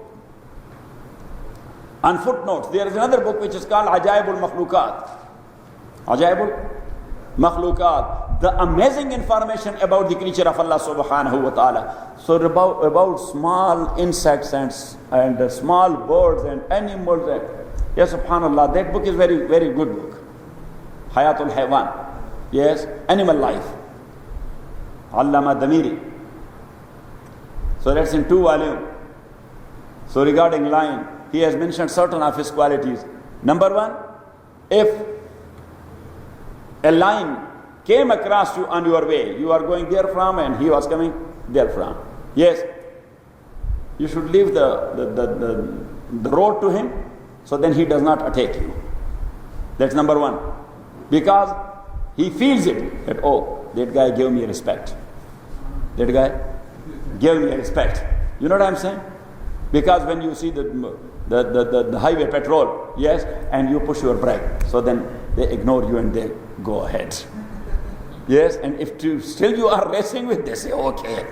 on footnotes, there is another book which is called Ajaibul Makhlukat. Ajaibul Makhlukat. The amazing information about the creature of Allah subhanahu wa ta'ala. So about small insects and small birds and animals. And, yes, subhanallah, that book is very, very good book. Hayatul Haywan. Yes, animal life. Allama Damiri. So that's in 2 volumes. So regarding lion, he has mentioned certain of his qualities. Number 1, if a lion came across you on your way, you are going there from and he was coming there from. Yes, you should leave the road to him, so then he does not attack you. That's number 1. Because he feels it, that, oh, that guy gave me respect. That guy gave me respect. You know what I'm saying? Because when you see the highway patrol, yes, and you push your brake, so then they ignore you and they go ahead. Yes, and if still you are racing with, they say, okay.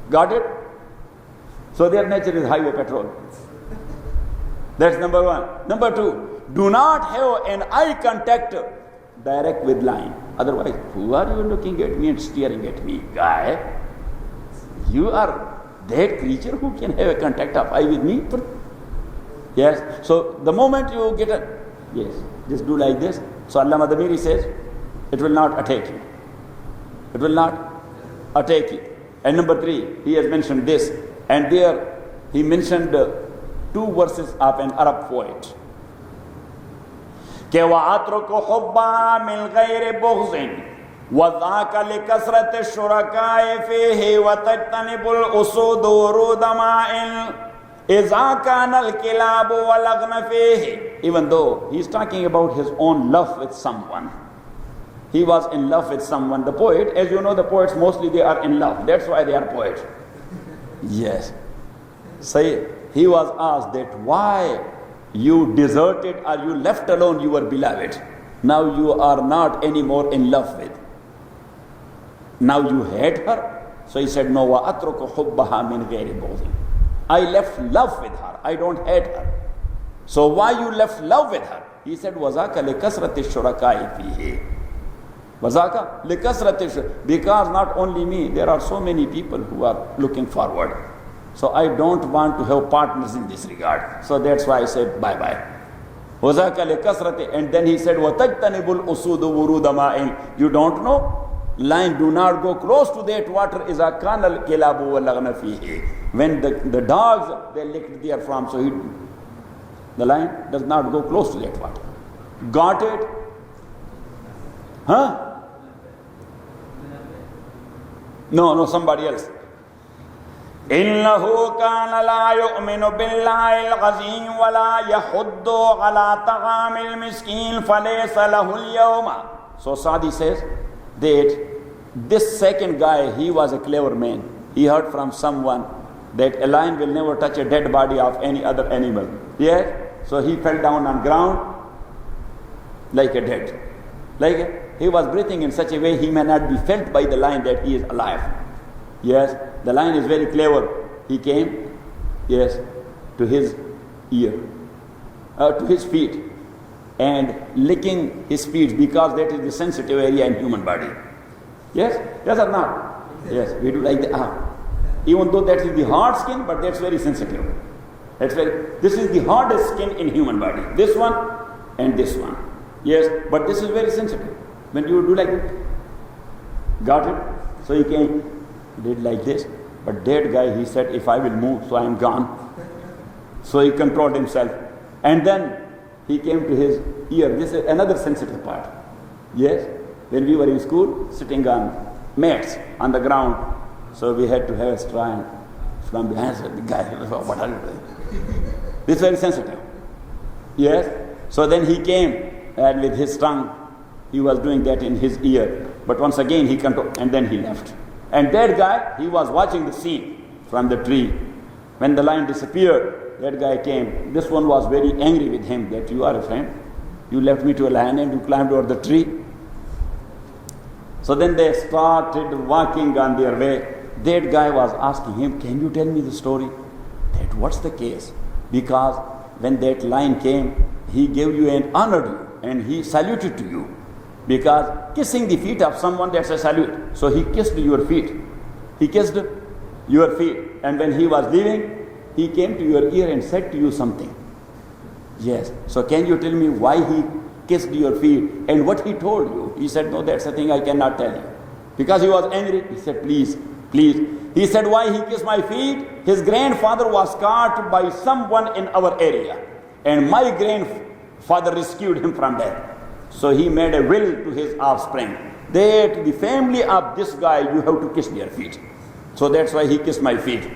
Got it? So their nature is highway patrol. That's number 1. Number 2, do not have an eye contact direct with lion. Otherwise, who are you looking at me and staring at me, guy? You are that creature who can have a contact of eye with me? Yes. So the moment you get a, yes, just do like this. So Allama Damiri says, it will not attack you. It will not attack you. And number 3, he has mentioned this. And there he mentioned 2 verses of an Arab poet. کہ وَعَطْرُكُ حُبَّا مِنْ غَيْرِ بُغْزٍ وَذَاكَ لِكَسْرَةِ الشُّرَكَاءِ فِيهِ وَتَجْتَنِبُ الْأُسُودُ وُرُودَ مَاءٍ إِذَا كَانَ الْكِلَابُ وَلَغْنَ فِيهِ. Even though he is talking about his own love with someone. He was in love with someone. The poet, as you know, the poets mostly they are in love. That's why they are poets. Yes. So he was asked that why you deserted or you left alone your beloved. Now you are not anymore in love with. Now you hate her. So he said, no, وَأَتْرُكُ حُبَّهَا مِنْ غَيْرِ بُغْضٍ. I left love with her. I don't hate her. So why you left love with her? He said, وَذَاكَ لِكَسْرَةِ الشُّرَكَاءِ فِيهِ. وَذَاكَ لِكَسْرَةِ الشُّرَكَاءِ. Because not only me, there are so many people who are looking forward. So I don't want to have partners in this regard. So that's why I said bye-bye. وَذَاكَ لِكَسْرَةِ. And then he said, وَتَجْتَنِبُ الْأُسُودُ وُرُودَ مَاءٍ. You don't know? Lion, do not go close to that water. إِذَا كَانَ الْكِلَابُ وَلَغْنَ فِيهِ. When the dogs, they licked therefrom. So the lion does not go close to that water. Got it? Huh? No, somebody else. إِنَّهُ كَانَ لَا يُؤْمِنُ بِاللَّهِ الْعَظِيمِ وَلَا يَحُضُّ عَلَى طَعَامِ الْمِسْكِينِ فَلَيْسَ لَهُ الْيَوْمَ. So Sadi says that this second guy, he was a clever man. He heard from someone that a lion will never touch a dead body of any other animal. Yeah? So he fell down on ground like a dead. Like he was breathing in such a way he may not be felt by the lion that he is alive. Yes, the lion is very clever. He came, yes, to his ear, to his feet, and licking his feet because that is the sensitive area in human body. Yes, yes or not? Yes, we do like that. Even though that is the hard skin, but that's very sensitive. This is the hardest skin in human body. This one and this one. Yes, but this is very sensitive. When you do like that, got it? So he came, did like this. But that guy, he said, if I will move, so I am gone. So he controlled himself. And then he came to his ear. This is another sensitive part. Yes, when we were in school, sitting on mats on the ground, so we had to have a straw and from behind the guy, what are you doing? This is very sensitive. Yes. So then he came and with his tongue, he was doing that in his ear. But once again he controlled and then he left. And that guy, he was watching the scene from the tree. When the lion disappeared, that guy came. This one was very angry with him that you are a friend. You left me to a lion and you climbed over the tree. So then they started walking on their way. That guy was asking him, can you tell me the story? That what's the case? Because when that lion came, he gave you and honored you and he saluted to you. Because kissing the feet of someone, that's a salute. So he kissed your feet. He kissed your feet. And when he was leaving, he came to your ear and said to you something. Yes. So can you tell me why he kissed your feet and what he told you? He said, no, that's a thing I cannot tell you. Because he was angry. He said, please. He said, why he kissed my feet? His grandfather was caught by someone in our area. And my grandfather rescued him from death. So he made a will to his offspring that the family of this guy, you have to kiss their feet. So that's why he kissed my feet.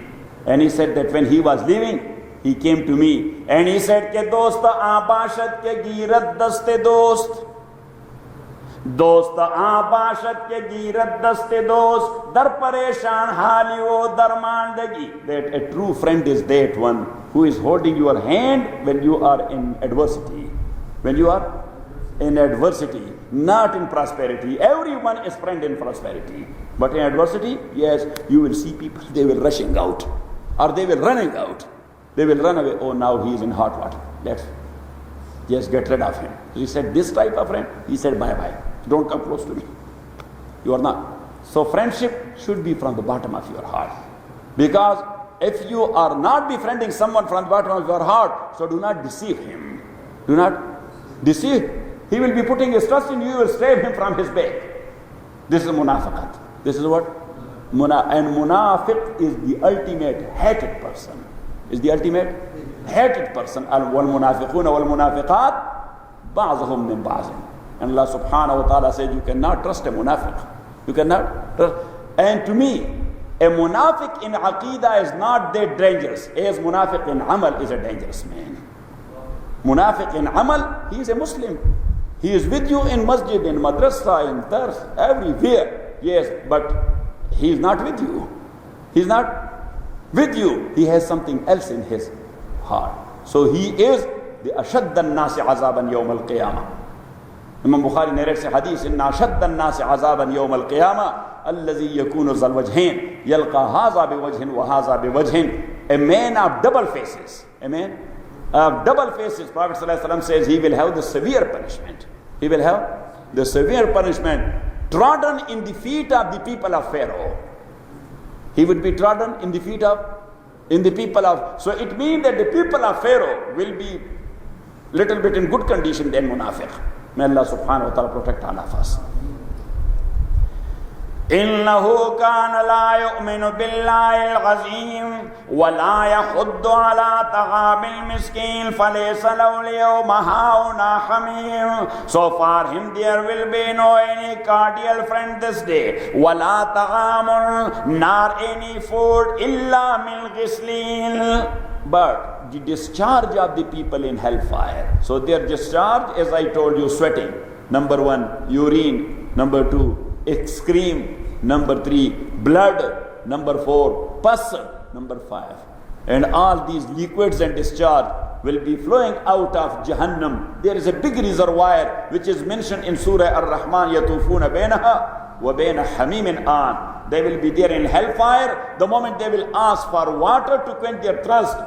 And he said that when he was leaving, he came to me and he said, ke dost aabashat ke girat daste dost. Dost aabashat ke girat daste dost. Dar pareshan hali o darmandagi. That a true friend is that one who is holding your hand when you are in adversity. When you are in adversity, not in prosperity. Everyone is friend in prosperity. But in adversity, yes, you will see people, they will rushing out. Or they will running out. They will run away. Oh, now he is in hot water. Let's just get rid of him. He said, this type of friend, he said, bye-bye. Don't come close to me. You are not. So friendship should be from the bottom of your heart. Because if you are not befriending someone from the bottom of your heart, so do not deceive him. Do not deceive. He will be putting his trust in you, you will save him from his back. This is munafiqat. This is what? And munafiq is the ultimate hated person. Is the ultimate hated person. Wal-munafiquna wal-munafiqat ba'dhum min ba'dhin. And Allah subhanahu wa ta'ala said, you cannot trust a munafiq. You cannot trust. And to me, a munafiq in aqidah is not that dangerous, as munafiq in amal is a dangerous man. Munafiq in amal, he is a Muslim. He is with you in masjid, in madrasa, in dars, everywhere. Yes, but he is not with you. He is not with you. He has something else in his heart. So he is the ashadda an-nasi azaban yawm al-qiyamah. Imam Bukhari narrates a hadith, inna ashadda an-nasi azaban yawm al-qiyamah allazi yakunu zal wajhain yalqa hadha bi wajhin wa hadha bi wajhin. A man of double faces. A man of double faces. Prophet ﷺ says he will have the severe punishment. He will have the severe punishment, trodden in the feet of the people of Pharaoh. He would be trodden in the feet of, so it means that the people of Pharaoh will be little bit in good condition than munafiq. May Allah subhanahu wa ta'ala protect all of us. إِنَّهُ كَانَ لَا يُؤْمِنُ بِاللَّهِ الْعَظِيمِ وَلَا يَحُضُّ عَلَىٰ طَعَامِ الْمِسْكِينِ فَلَيْسَ لَهُ الْيَوْمَ هَاهُنَا حَمِيمٌ. So for him there will be no any cordial friend this day. وَلَا طَعَامٌ, nor any food إِلَّا مِنْ غِسْلِينَ. But the discharge of the people in hellfire. So their discharge, as I told you, sweating. Number 1, urine. Number 2, excreme. Number 3, blood. Number 4, pus. Number 5. And all these liquids and discharge will be flowing out of Jahannam. There is a big reservoir which is mentioned in Surah Ar-Rahman, يَطُوفُونَ بَيْنَهَا وَبَيْنَ حَمِيمٍ آن. They will be there in hellfire. The moment they will ask for water to quench their thirst,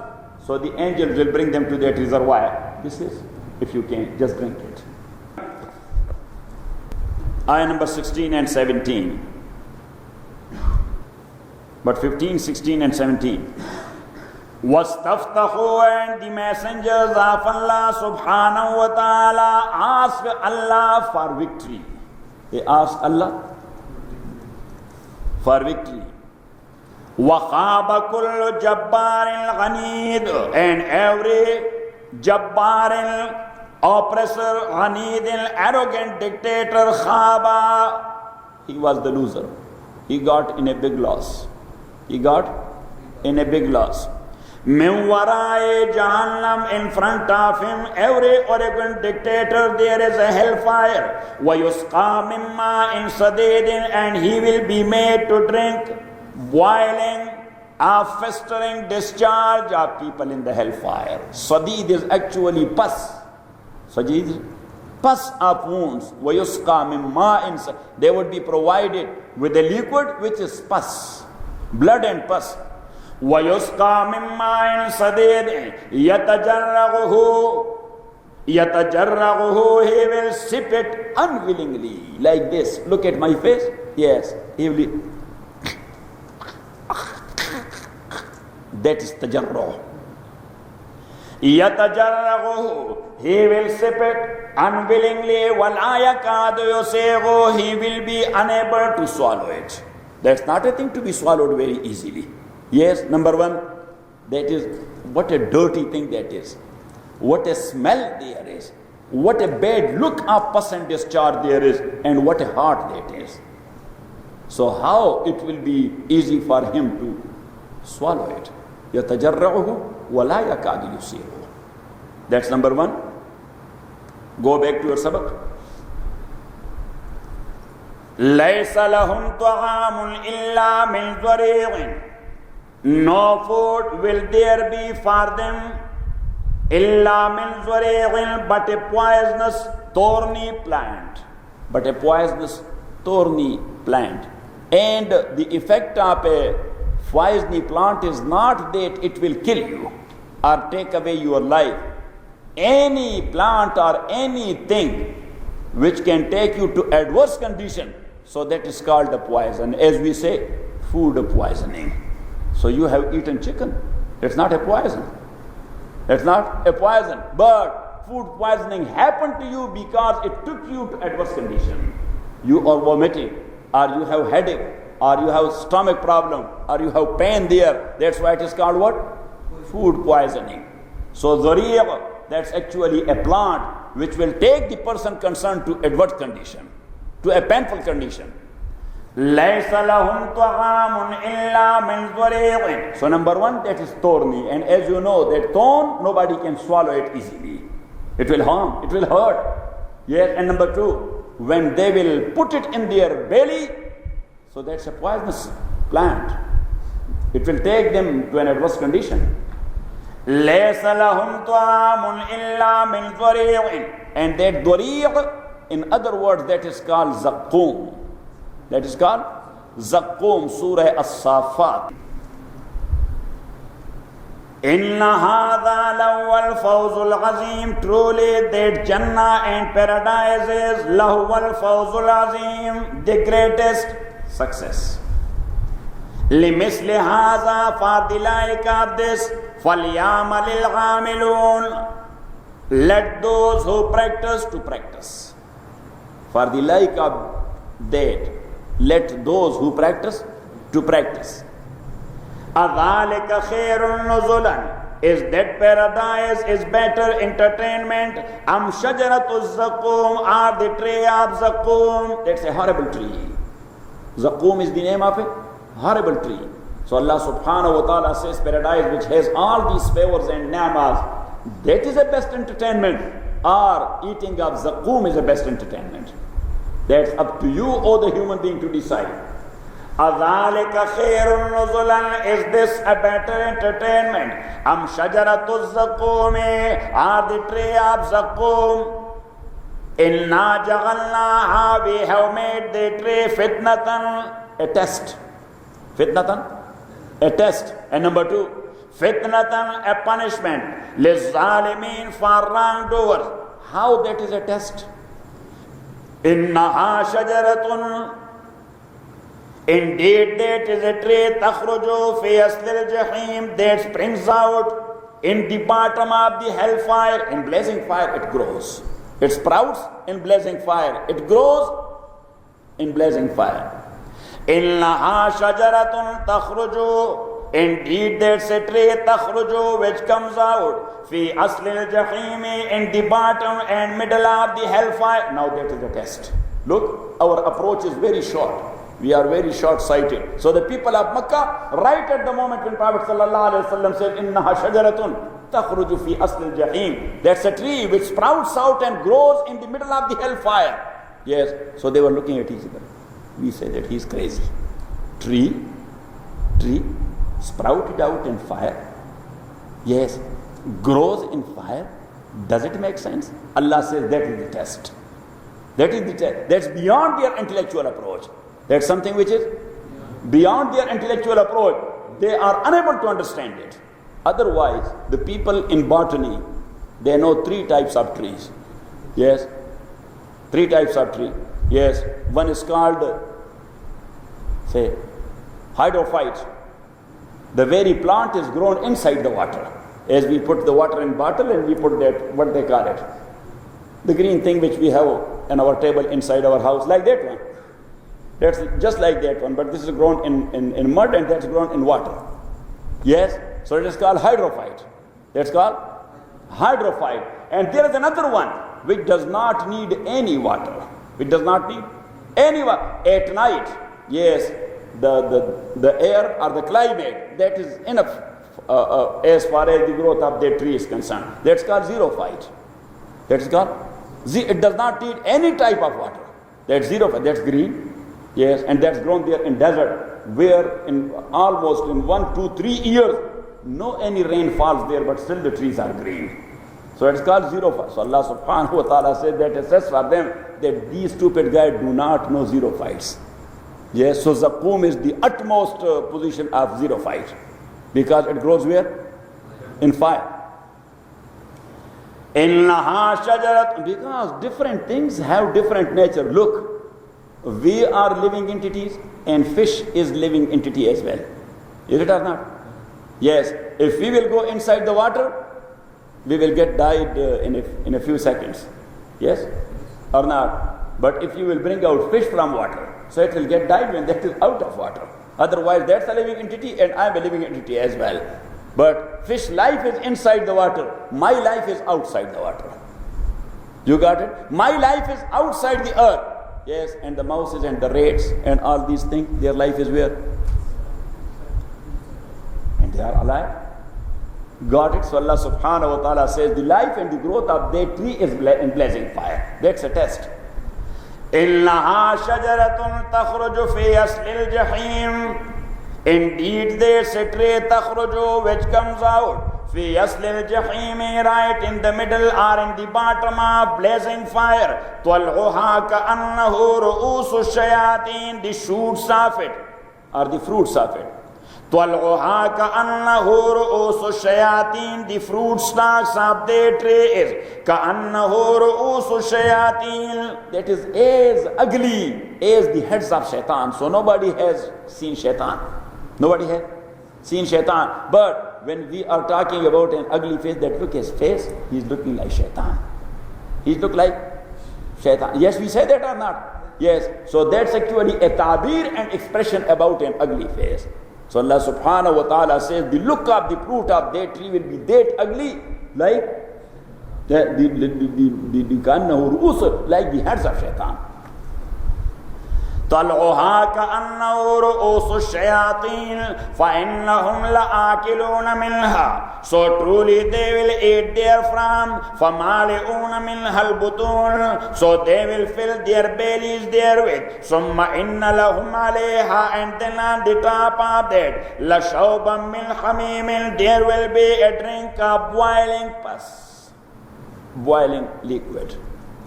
so the angels will bring them to that reservoir. This is, if you can, just drink it. Ayah number 16 and 17. But 15, 16 and 17. وَاسْتَفْتَحُوا, and the messengers of Allah subhanahu wa ta'ala ask Allah for victory. They ask Allah for victory. وَخَابَ كُلُّ جَبَّارٍ غَنِيدٍ, and every Jabbar, oppressor, Ghanid, arrogant dictator, Khaba, he was the loser. He got in a big loss. He got in a big loss. Min warai Jahannam, in front of him, every arrogant dictator, there is a hellfire. وَيُسْقَى مِن مَّاءٍ صَدِيدٍ, and he will be made to drink boiling, festering discharge of people in the hellfire. Sadid is actually pus. Sadid is pus of wounds. وَيُسْقَى مِن مَّاءٍ, they would be provided with a liquid which is pus, blood and pus. وَيُسْقَى مِن مَّاءٍ صَدِيدٍ يَتَجَرَّعُهُ, he will sip it unwillingly, like this. Look at my face. Yes, he will be. That is tajarruh. يَتَجَرَّعُهُ, he will sip it unwillingly. وَلَا يَكَادُ يُسِيغُهُ, he will be unable to swallow it. That's not a thing to be swallowed very easily. Yes, number 1, that is, what a dirty thing that is. What a smell there is. What a bad look of pus and discharge there is. And what a heart that is. So how it will be easy for him to swallow it? يَتَجَرَّعُهُ وَلَا يَكَادُ يُسِيغُهُ. That's number 1. Go back to your sabak. لَيْسَ لَهُمْ طَعَامٌ إِلَّا مِنْ ضَرِيعٍ, no food will there be for them, إِلَّا مِنْ ضَرِيعٍ, but a poisonous thorny plant. But a poisonous thorny plant. And the effect of a poisonous plant is not that it will kill you or take away your life. Any plant or anything which can take you to adverse condition, so that is called a poison. As we say, food poisoning. So you have eaten chicken. It's not a poison. It's not a poison. But food poisoning happened to you because it took you to adverse condition. You are vomiting, or you have headache, or you have stomach problem, or you have pain there. That's why it is called what? Food poisoning. So dhariya, that's actually a plant which will take the person concerned to adverse condition, to a painful condition. لَيْسَ لَهُمْ طَعَامٌ إِلَّا مِنْ ضَرِيعٍ. So number one, that is thorny. And as you know, that thorn, nobody can swallow it easily. It will harm, it will hurt. Yes, and number two, when they will put it in their belly, so that's a poisonous plant. It will take them to an adverse condition. لَيْسَ لَهُمْ طَعَامٌ إِلَّا مِنْ ضَرِيعٍ. And that ضَرِيع, in other words, that is called zaqqum. That is called zaqqum, Surah As-Safat. إِنَّ هَذَا لَهُوَ الْفَوْزُ الْعَظِيمُ. Truly that Jannah and paradise is لَهُوَ الْفَوْزُ الْعَظِيمُ, the greatest success. لِمِثْلِ هَذَا, for the like of this, فَلْيَعْمَلِ الْعَامِلُونَ. Let those who practice to practice. For the like of that, let those who practice to practice. أَذَلِكَ خَيْرٌ نُزُلًا. Is that paradise is better entertainment? أَمْ شَجَرَةُ الزَّقُّومِ, or the tree of Zaqqum? That's a horrible tree. Zaqqum is the name of a horrible tree. So Allah subhanahu wa ta'ala says paradise which has all these favors and ni'mas, that is the best entertainment, or eating of Zaqqum is the best entertainment. That's up to you, O the human being, to decide. أَذَلِكَ خَيْرٌ نُزُلًا. Is this a better entertainment? أَمْ شَجَرَةُ الزَّقُّومِ, or the tree of Zaqqum? إِنَّا جَعَلْنَاهَا, we have made the tree fitnatan, a test. Fitnatan, a test. And number two, fitnatan, a punishment. لِلظَّالِمِينَ, for wrongdoers. How that is a test? إِنَّهَا شَجَرَةٌ, indeed that is a tree, تَخْرُجُ فِي أَصْلِ الْجَحِيمِ, that springs out in the bottom of the hellfire. In blazing fire it grows. It sprouts in blazing fire. It grows in blazing fire. إِنَّهَا شَجَرَةٌ تَخْرُجُ, indeed that's a tree, تَخْرُجُ, which comes out, في أصل الجحيم, in the bottom and middle of the hellfire. Now that is the test. Look, our approach is very short. We are very short-sighted. So the people of Makkah, right at the moment when Prophet ﷺ said, إِنَّهَا شَجَرَةٌ تَخْرُجُ فِي أَصْلِ الْجَحِيمِ, that's a tree which sprouts out and grows in the middle of the hellfire. Yes, so they were looking at each other. We say that he's crazy. Tree sprouted out in fire. Yes, grows in fire. Does it make sense? Allah says that is the test. That is the test. That's beyond their intellectual approach. That's something which is beyond their intellectual approach. They are unable to understand it. Otherwise, the people in botany, they know three types of trees. Yes, three types of tree. Yes, one is called, say, hydrophyte. The very plant is grown inside the water. As we put the water in bottle and we put that, what they call it, the green thing which we have on our table inside our house, like that one. That's just like that one, but this is grown in mud and that's grown in water. Yes, so it is called hydrophyte. That's called hydrophyte. And there is another one which does not need any water. It does not need any water. At night, yes, the air or the climate, that is enough as far as the growth of that tree is concerned. That's called xerophyte. That is called, it does not need any type of water. That's xerophyte, that's green. Yes, and that's grown there in desert, where in almost in 1, 2, 3 years, no any rain falls there, but still the trees are green. So it's called xerophyte. So Allah subhanahu wa ta'ala said that it says for them that these stupid guys do not know xerophytes. Yes, so Zaqqum is the utmost position of xerophyte, because it grows where? In fire. إِنَّهَا شَجَرَةٌ, because different things have different nature. Look, we are living entities and fish is living entity as well. Is it or not? Yes. If we will go inside the water, we will get died in a few seconds. Yes or not? But if you will bring out fish from water, so it will get died when that is out of water. Otherwise, that's a living entity and I am a living entity as well. But fish life is inside the water. My life is outside the water. You got it? My life is outside the earth. Yes, and the mouses and the rats and all these things, their life is where? And they are alive. Got it? So Allah subhanahu wa ta'ala says the life and the growth of that tree is in blazing fire. That's a test. إِنَّهَا شَجَرَةٌ تَخْرُجُ فِي أَصْلِ الْجَحِيمِ. Indeed, there's a tree تَخْرُجُ which comes out فِي أَصْلِ الْجَحِيمِ, right in the middle or in the bottom of blazing fire. طَلْعُهَا كَأَنَّهُ رُؤُوسُ الشَّيَاطِينِ. The shoots of it or the fruits of it. طَلْعُهَا كَأَنَّهُ رُؤُوسُ الشَّيَاطِينِ. The fruit stalks of the tree is كَأَنَّهُ رُؤُوسُ الشَّيَاطِينِ. That is as ugly as the heads of shaitan. So nobody has seen shaitan. Nobody has seen shaitan. But when we are talking about an ugly face, that look his face, he is looking like shaitan. He look like shaitan. Yes, we say that or not? Yes. So that's actually a tabir and expression about an ugly face. So Allah subhanahu wa ta'ala says the look of the fruit of that tree will be that ugly like like the heads of shaitan. طَلْعُهَا كَأَنَّهُ رُؤُوسُ الشَّيَاطِينِ فَإِنَّهُمْ لَآكِلُونَ مِنْهَا. So truly they will eat therefrom. فَمَالِئُونَ مِنْهَا الْبُطُونَ. So they will fill their bellies therewith. ثُمَّ إِنَّ لَهُمْ عَلَيْهَا. And then on the top of that لَشَوْبًا مِنْ حَمِيمٍ. There will be a drink of boiling pus, boiling liquid.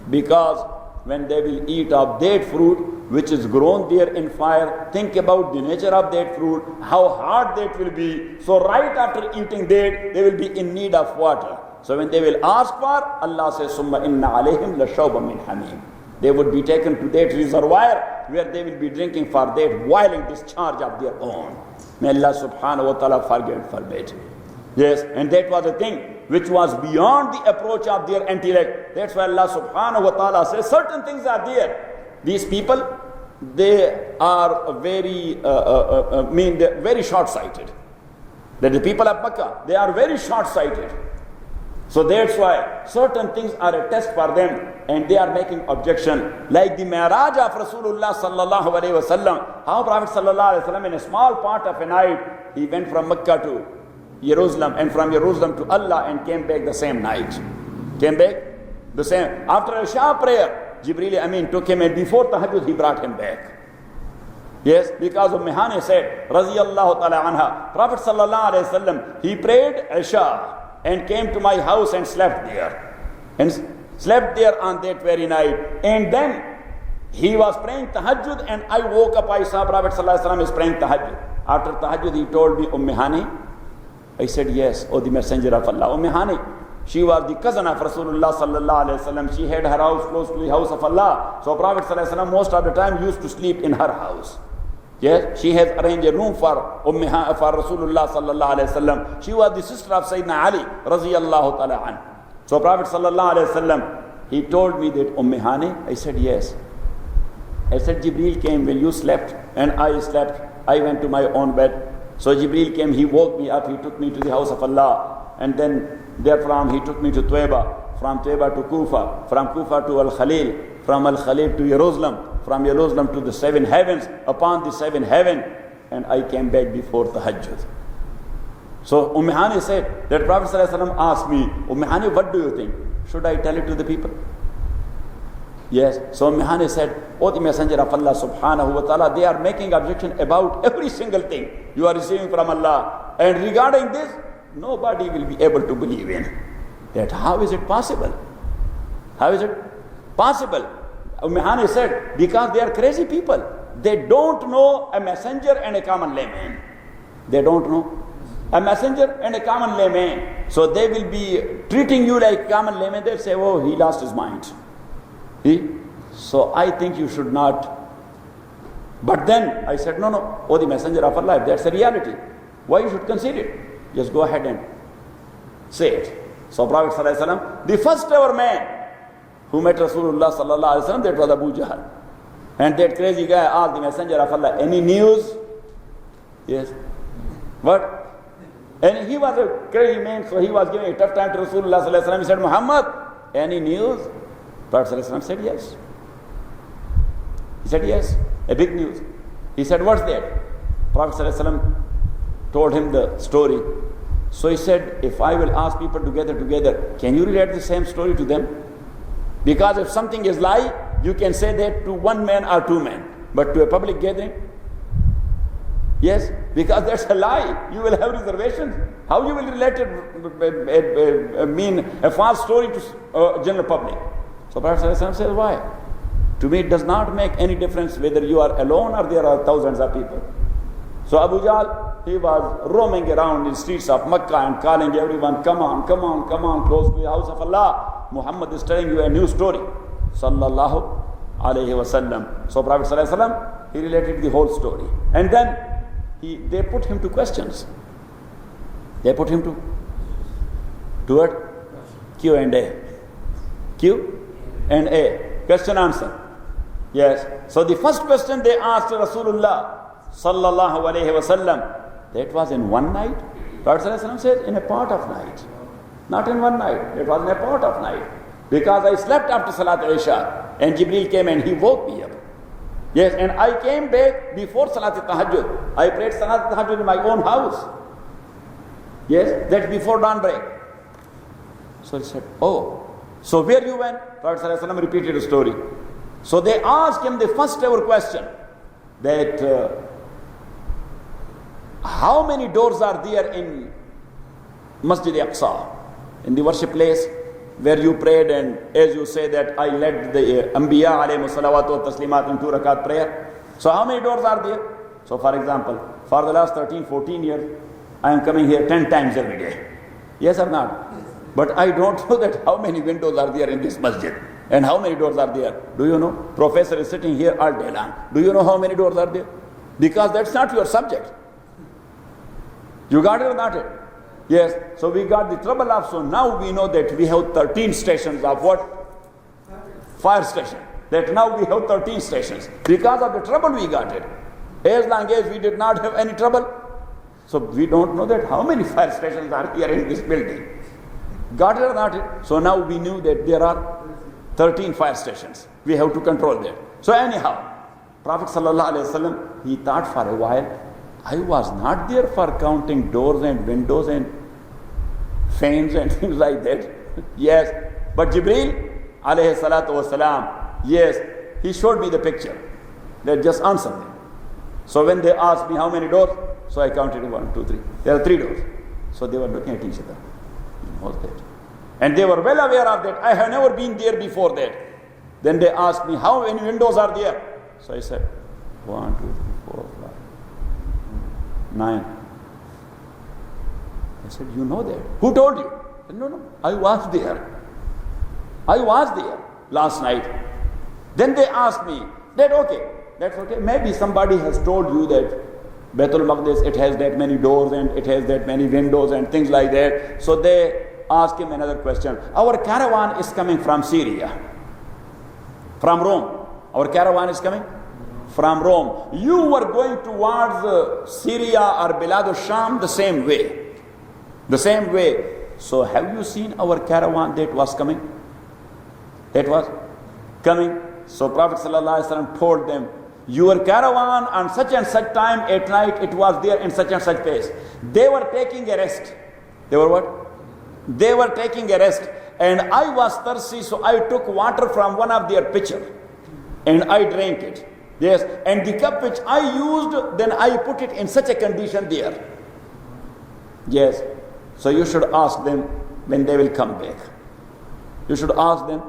Because when they will eat of that fruit which is grown there in fire, think about the nature of that fruit, how hard that will be. So right after eating that, they will be in need of water. So when they will ask for, Allah says, ثُمَّ إِنَّ عَلَيْهِمْ لَشَوْبًا مِنْ حَمِيمٍ. They would be taken to that reservoir where they will be drinking for that boiling discharge of their own. May Allah subhanahu wa ta'ala forgive and forbid. Yes, and that was a thing which was beyond the approach of their intellect. That's why Allah subhanahu wa ta'ala says certain things are there. These people, they are very, they're very short-sighted. That the people of Makkah, they are very short-sighted. So that's why certain things are a test for them and they are making objection. Like the Mi'raj of Rasulullah sallallahu alayhi wa sallam. How Prophet sallallahu alayhi wa sallam in a small part of a night, he went from Makkah to Jerusalem and from Jerusalem to Allah and came back the same night. Came back the same. After a Isha prayer, Jibreel Amin took him and before Tahajjud he brought him back. Yes, because of Mihani said, Raziyallahu ta'ala anha, Prophet sallallahu alayhi wa sallam, he prayed Isha and came to my house and slept there. And slept there on that very night. And then he was praying Tahajjud and I woke up, I saw Prophet sallallahu alayhi wa sallam is praying Tahajjud. After Tahajjud he told me, Hani, I said, yes, O the Messenger of Allah. Hani, she was the cousin of Rasulullah sallallahu alayhi wa sallam. She had her house close to the house of Allah. So Prophet sallallahu alayhi wa sallam most of the time used to sleep in her house. Yes, she has arranged a room for Rasulullah sallallahu alayhi wa sallam. She was the sister of Sayyidina Ali raziyallahu ta'ala an. So Prophet sallallahu alayhi wa sallam, he told me that Hani. I said, yes. I said, Jibreel came when you slept and I slept. I went to my own bed. So Jibreel came, he woke me up, he took me to the house of Allah. And then therefrom he took me to Tueba, from Tueba to Kufa, from Kufa to Al-Khalil, from Al-Khalil to Jerusalem, from Jerusalem to the seven heavens, upon the seven heaven, and I came back before Tahajjud. So Hani said that Prophet ﷺ asked me, Hani, what do you think? Should I tell it to the people? Yes. So Hani said, O the Messenger of Allah subhanahu wa ta'ala, they are making objection about every single thing you are receiving from Allah. And regarding this, nobody will be able to believe in. That how is it possible? How is it possible? Hani said, because they are crazy people. They don't know a messenger and a common layman. They don't know a messenger and a common layman. So they will be treating you like common layman. They'll say, oh, he lost his mind. So I think you should not. But then I said, no, O the Messenger of Allah, if that's a reality, Why you should concede it? Just go ahead and say it. So Prophet sallallahu alaihi wasallam, the first ever man who met Rasulullah sallallahu alaihi wasallam, that was Abu Jahl. And that crazy guy asked the Messenger of Allah, any news? Yes. What? And he was a crazy man, so he was giving a tough time to Rasulullah sallallahu alaihi wasallam. He said, Muhammad, any news? Prophet sallallahu alaihi wasallam said yes. He said yes, a big news. He said, what's that? Prophet sallallahu alaihi wasallam told him the story. So he said, if I will ask people to gather together, can you relate the same story to them? Because if something is lie, you can say that to one man or two men. But to a public gathering, yes, because that's a lie. You will have reservations. How you will relate a false story to general public? So Prophet ﷺ says, why? To me, it does not make any difference whether you are alone or there are thousands of people. So Abu Jahl, he was roaming around in streets of Makkah and calling everyone, come on, come on, come on, close to the house of Allah. Muhammad is telling you a new story. Sallallahu alayhi wasallam. So Prophet sallallahu alayhi wasallam, he related the whole story. And then they put him to questions. They put him to what? Q&A. Q&A. Question answer. Yes. So the first question they asked Rasulullah sallallahu alayhi wasallam, that was in one night. Prophet sallallahu alayhi wasallam said, in a part of night. Not in one night. It was in a part of night. Because I slept after Salat Isha and Jibreel came and he woke me up. Yes, and I came back before Salat Tahajjud. I prayed Salat Tahajjud in my own house. Yes, that's before dawn break. So he said, oh, so where you went? Prophet sallallahu alaihi wasallam repeated the story. So they asked him the first ever question, that how many doors are there in Masjid Aqsa, in the worship place where you prayed, and as you say that I led the Anbiya alayhi salawatu wa taslimat in 2 rakat prayer. So how many doors are there? So for example, for the last 13-14 years, I am coming here 10 times every day. Yes or not? But I don't know that how many windows are there in this masjid and how many doors are there. Do you know? Professor is sitting here all day long. Do you know how many doors are there? Because that's not your subject. You got it or not it? Yes. So we got the trouble of, so now we know that we have 13 stations of what? Fire station. That now we have 13 stations. Because of the trouble we got it. As long as we did not have any trouble, so we don't know that how many fire stations are here in this building. Got it or not it? So now we knew that there are 13 fire stations. We have to control that. So anyhow, Prophet sallallahu alaihi wasallam, he thought for a while, I was not there for counting doors and windows and fans and things like that. Yes, but Jibreel alayhi salatu wasalam, yes, he showed me the picture. That just answered me. So when they asked me how many doors, so I counted 1, 2, 3. There are 3 doors. So they were looking at each other. What's that? And they were well aware of that. I have never been there before that. Then they asked me, how many windows are there? So I said, 1, 2, 3, 4, 5, 9. I said, you know that? Who told you? I said, no, I was there. I was there last night. Then they asked me, that's okay. Maybe somebody has told you that Baitul Maqdis, it has that many doors and it has that many windows and things like that. So they asked him another question. Our caravan is coming from Syria, from Rome. Our caravan is coming from Rome. You were going towards Syria or Bilad al-Sham the same way. The same way. So have you seen our caravan that was coming? That was coming. So Prophet ﷺ told them, your caravan on such and such time at night, it was there in such and such place. They were taking a rest. They were what? They were taking a rest. And I was thirsty, so I took water from one of their pitchers and I drank it. Yes, and the cup which I used, then I put it in such a condition there. Yes, so you should ask them when they will come back. You should ask them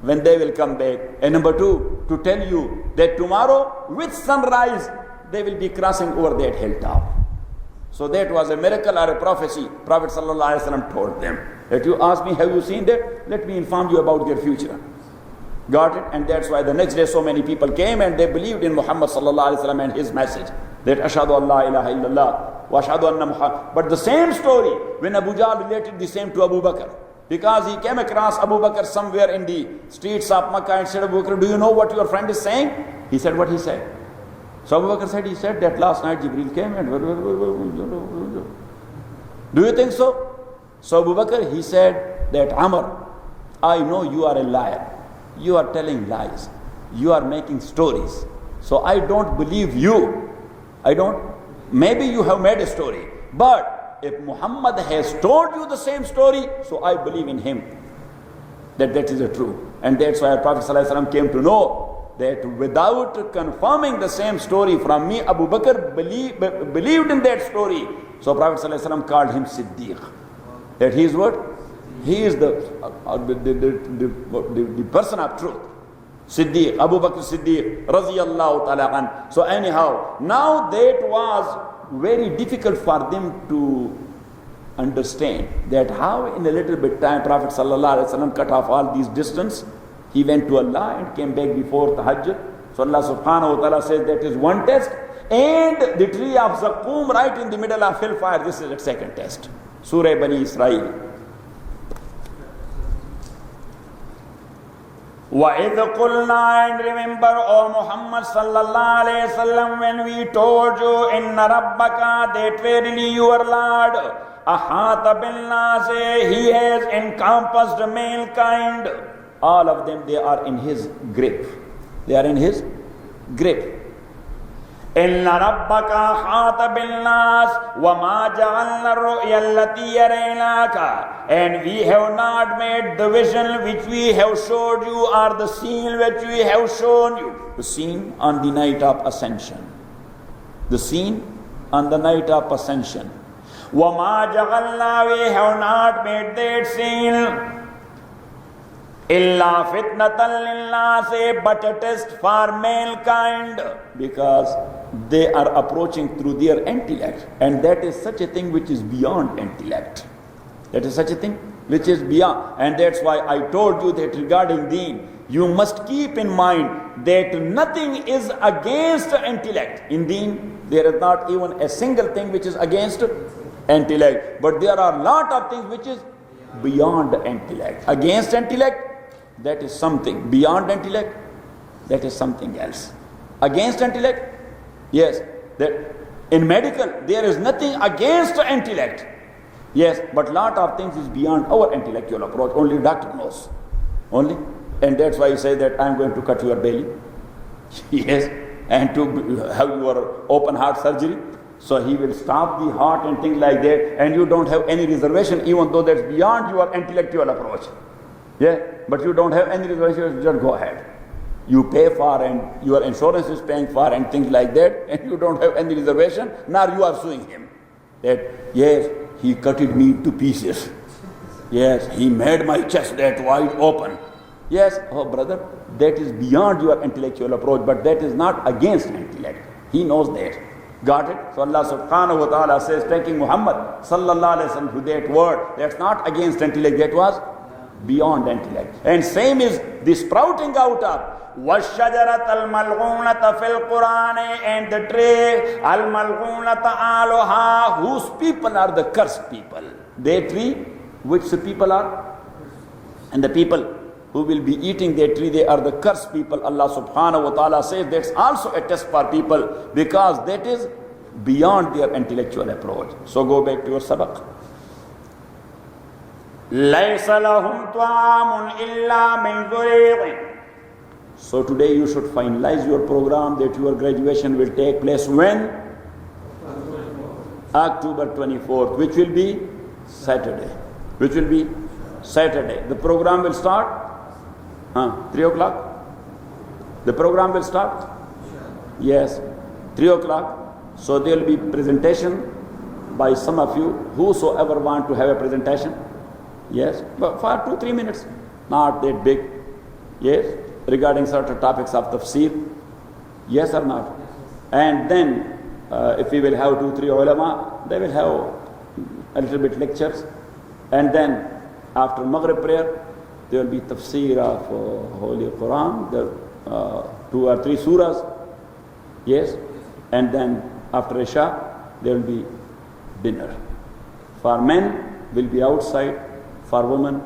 when they will come back. And number 2, to tell you that tomorrow with sunrise, they will be crossing over that hilltop. So that was a miracle or a prophecy. Prophet ﷺ told them. That you ask me, have you seen that? Let me inform you about their future. Got it? And that's why the next day so many people came and they believed in Muhammad ﷺ and his message. that ashhadu an la ilaha illallah wa ashhadu anna Muhammad. But the same story, when Abu Jahl related the same to Abu Bakr, because he came across Abu Bakr somewhere in the streets of Makkah and said, Abu Bakr, do you know what your friend is saying? He said, what he said? So Abu Bakr said, he said that last night Jibreel came and... Do you think so? So Abu Bakr, he said that, Amr, I know you are a liar. You are telling lies. You are making stories. So I don't believe you. I don't. Maybe you have made a story. But if Muhammad has told you the same story, so I believe in him. That is the truth. And that's why Prophet ﷺ came to know that without confirming the same story from me, Abu Bakr believed in that story. So Prophet ﷺ called him Siddiq. That he is what? He is the person of truth. Siddiq, Abu Bakr Siddiq, radiyallahu ta'ala an. So anyhow, now that was very difficult for them to understand that how in a little bit time Prophet sallallahu alaihi wasallam cut off all these distance. He went to Allah and came back before Tahajjud. So Allah subhanahu wa ta'ala says that is one test. And the tree of Zaqqum right in the middle of hellfire, this is the second test. Surah Bani Israel. وَإِذْ قُلْنَا, and remember, O Muhammad sallallahu alayhi wasallam, when we told you, Inna Rabbaka, that verily your Lord, Ahata bin Nase, he has encompassed mankind. All of them, they are in his grip. They are in his grip. Inna Rabbaka ahata bin nas wa ma ja'alna ar-ru'ya allati yaraynaka. And we have not made the vision which we have showed you, or the scene which we have shown you. The scene on the night of ascension. The scene on the night of ascension. Wa ma ja'alna, we have not made that scene. Illa fitnatan lin-nasi, but a test for mankind, because they are approaching through their intellect, and that is such a thing which is beyond intellect. That is such a thing which is beyond, and that's why I told you that regarding Deen, you must keep in mind that nothing is against intellect. In Deen, there is not even a single thing which is against intellect, but there are a lot of things which is beyond intellect. Against intellect, that is something. Beyond intellect, that is something else. Against intellect, yes, that in medical there is nothing against intellect. Yes, but lot of things is beyond our intellectual approach. Only doctor knows. Only. And that's why you say that I am going to cut your belly. Yes, and to have your open heart surgery. So he will stop the heart and things like that, and you don't have any reservation, even though that's beyond your intellectual approach. Yeah, but you don't have any reservation, just go ahead. You pay for, and your insurance is paying for, and things like that, and you don't have any reservation, now you are suing him. That, yes, he cutted me to pieces. Yes, he made my chest that wide open. Yes, oh brother, that is beyond your intellectual approach, but that is not against intellect. He knows that. Got it? So Allah subhanahu wa ta'ala says, taking Muhammad sallallahu alayhi wa sallam to that word, that's not against intellect, that was beyond intellect. And same is the sprouting out of وَالشَّجَرَةَ الْمَلْغُونَةَ فِي الْقُرْآنِ, and the tree الْمَلْغُونَةَ آلُهَا, whose people are the cursed people. That tree, which the people are, and the people who will be eating that tree, they are the cursed people. Allah subhanahu wa ta'ala says that's also a test for people, because that is beyond their intellectual approach. So go back to your sabaq. لَيْسَ لَهُمْ طَعَامٌ إِلَّا مِنْ ذُرِيقٍ. So today you should finalize your program that your graduation will take place when? October 24th, which will be Saturday. Which will be Saturday. The program will start 3 o'clock. The program will start? Yes, 3 o'clock. So there will be presentation by some of you, whosoever want to have a presentation. Yes, but for 2-3 minutes, not that big. Yes, regarding certain topics of tafsir. Yes or not? And then, if we will have 2-3 ulama, they will have a little bit lectures. And then, after Maghrib prayer, there will be tafsir of Holy Quran, the 2 or 3 surahs. Yes, and then After Isha, there will be dinner. For men, will be outside. For women,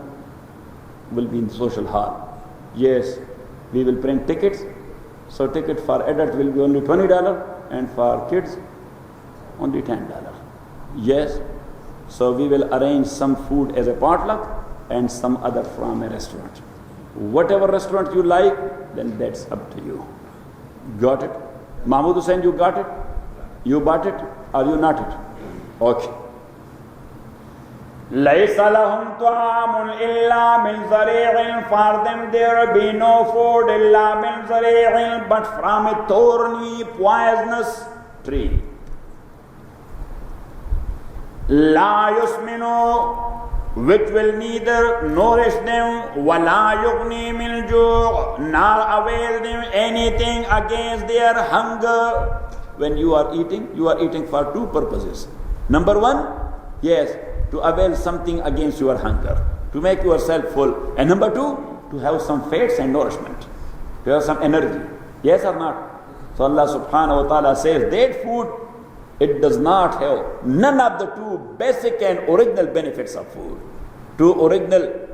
will be in the social hall. Yes, we will print tickets. So ticket for adult will be only $20 and for kids, only $10. Yes, so we will arrange some food as a potluck and some other from a restaurant. Whatever restaurant you like, then that's up to you. Got it? Mahmoud Hussain, you got it? You bought it or you not it? Okay. لَيْسَ لَهُمْ طَعَامٌ إِلَّا مِنْ ضَرِيعٍ. For them there be no food إِلَّا مِنْ ضَرِيعٍ, but from a thorny, poisonous tree. لَا يُسْمِنُ, which will neither nourish them, وَلَا يُغْنِي مِنْ جُوعٍ, nor avail them anything against their hunger. When you are eating for two purposes. Number one, yes, to avail something against your hunger, to make yourself full. And number two, to have some fats and nourishment, to have some energy. Yes or not? So Allah subhanahu wa ta'ala says that food, it does not have none of the two basic and original benefits of food. Two original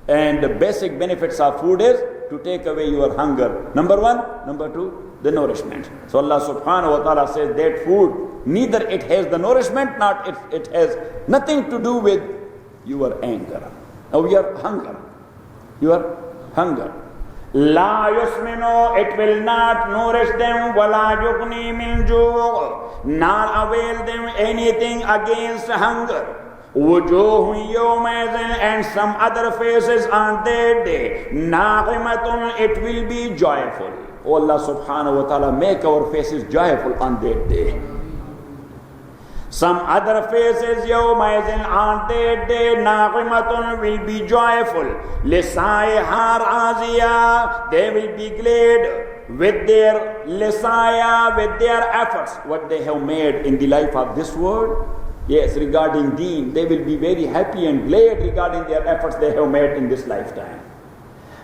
and the basic benefits of food is to take away your hunger. Number one. Number two, the nourishment. So Allah subhanahu wa ta'ala says that food, neither it has the nourishment, not it has nothing to do with your anger. Now your hunger. Your hunger. La yusminu, it will not nourish them, wala yughni min ju', nor avail them anything against hunger. Wujuhun yawmaidhin, and some other faces on that day, na'imatun, it will be joyful. Oh Allah subhanahu wa ta'ala, make our faces joyful on that day. Some other faces yawmaidhin, on that day, na'imatun, will be joyful. Lisaiha raziya, they will be glad with their lisaya, with their efforts, what they have made in the life of this world. Yes, regarding deen, they will be very happy and glad regarding their efforts they have made in this lifetime.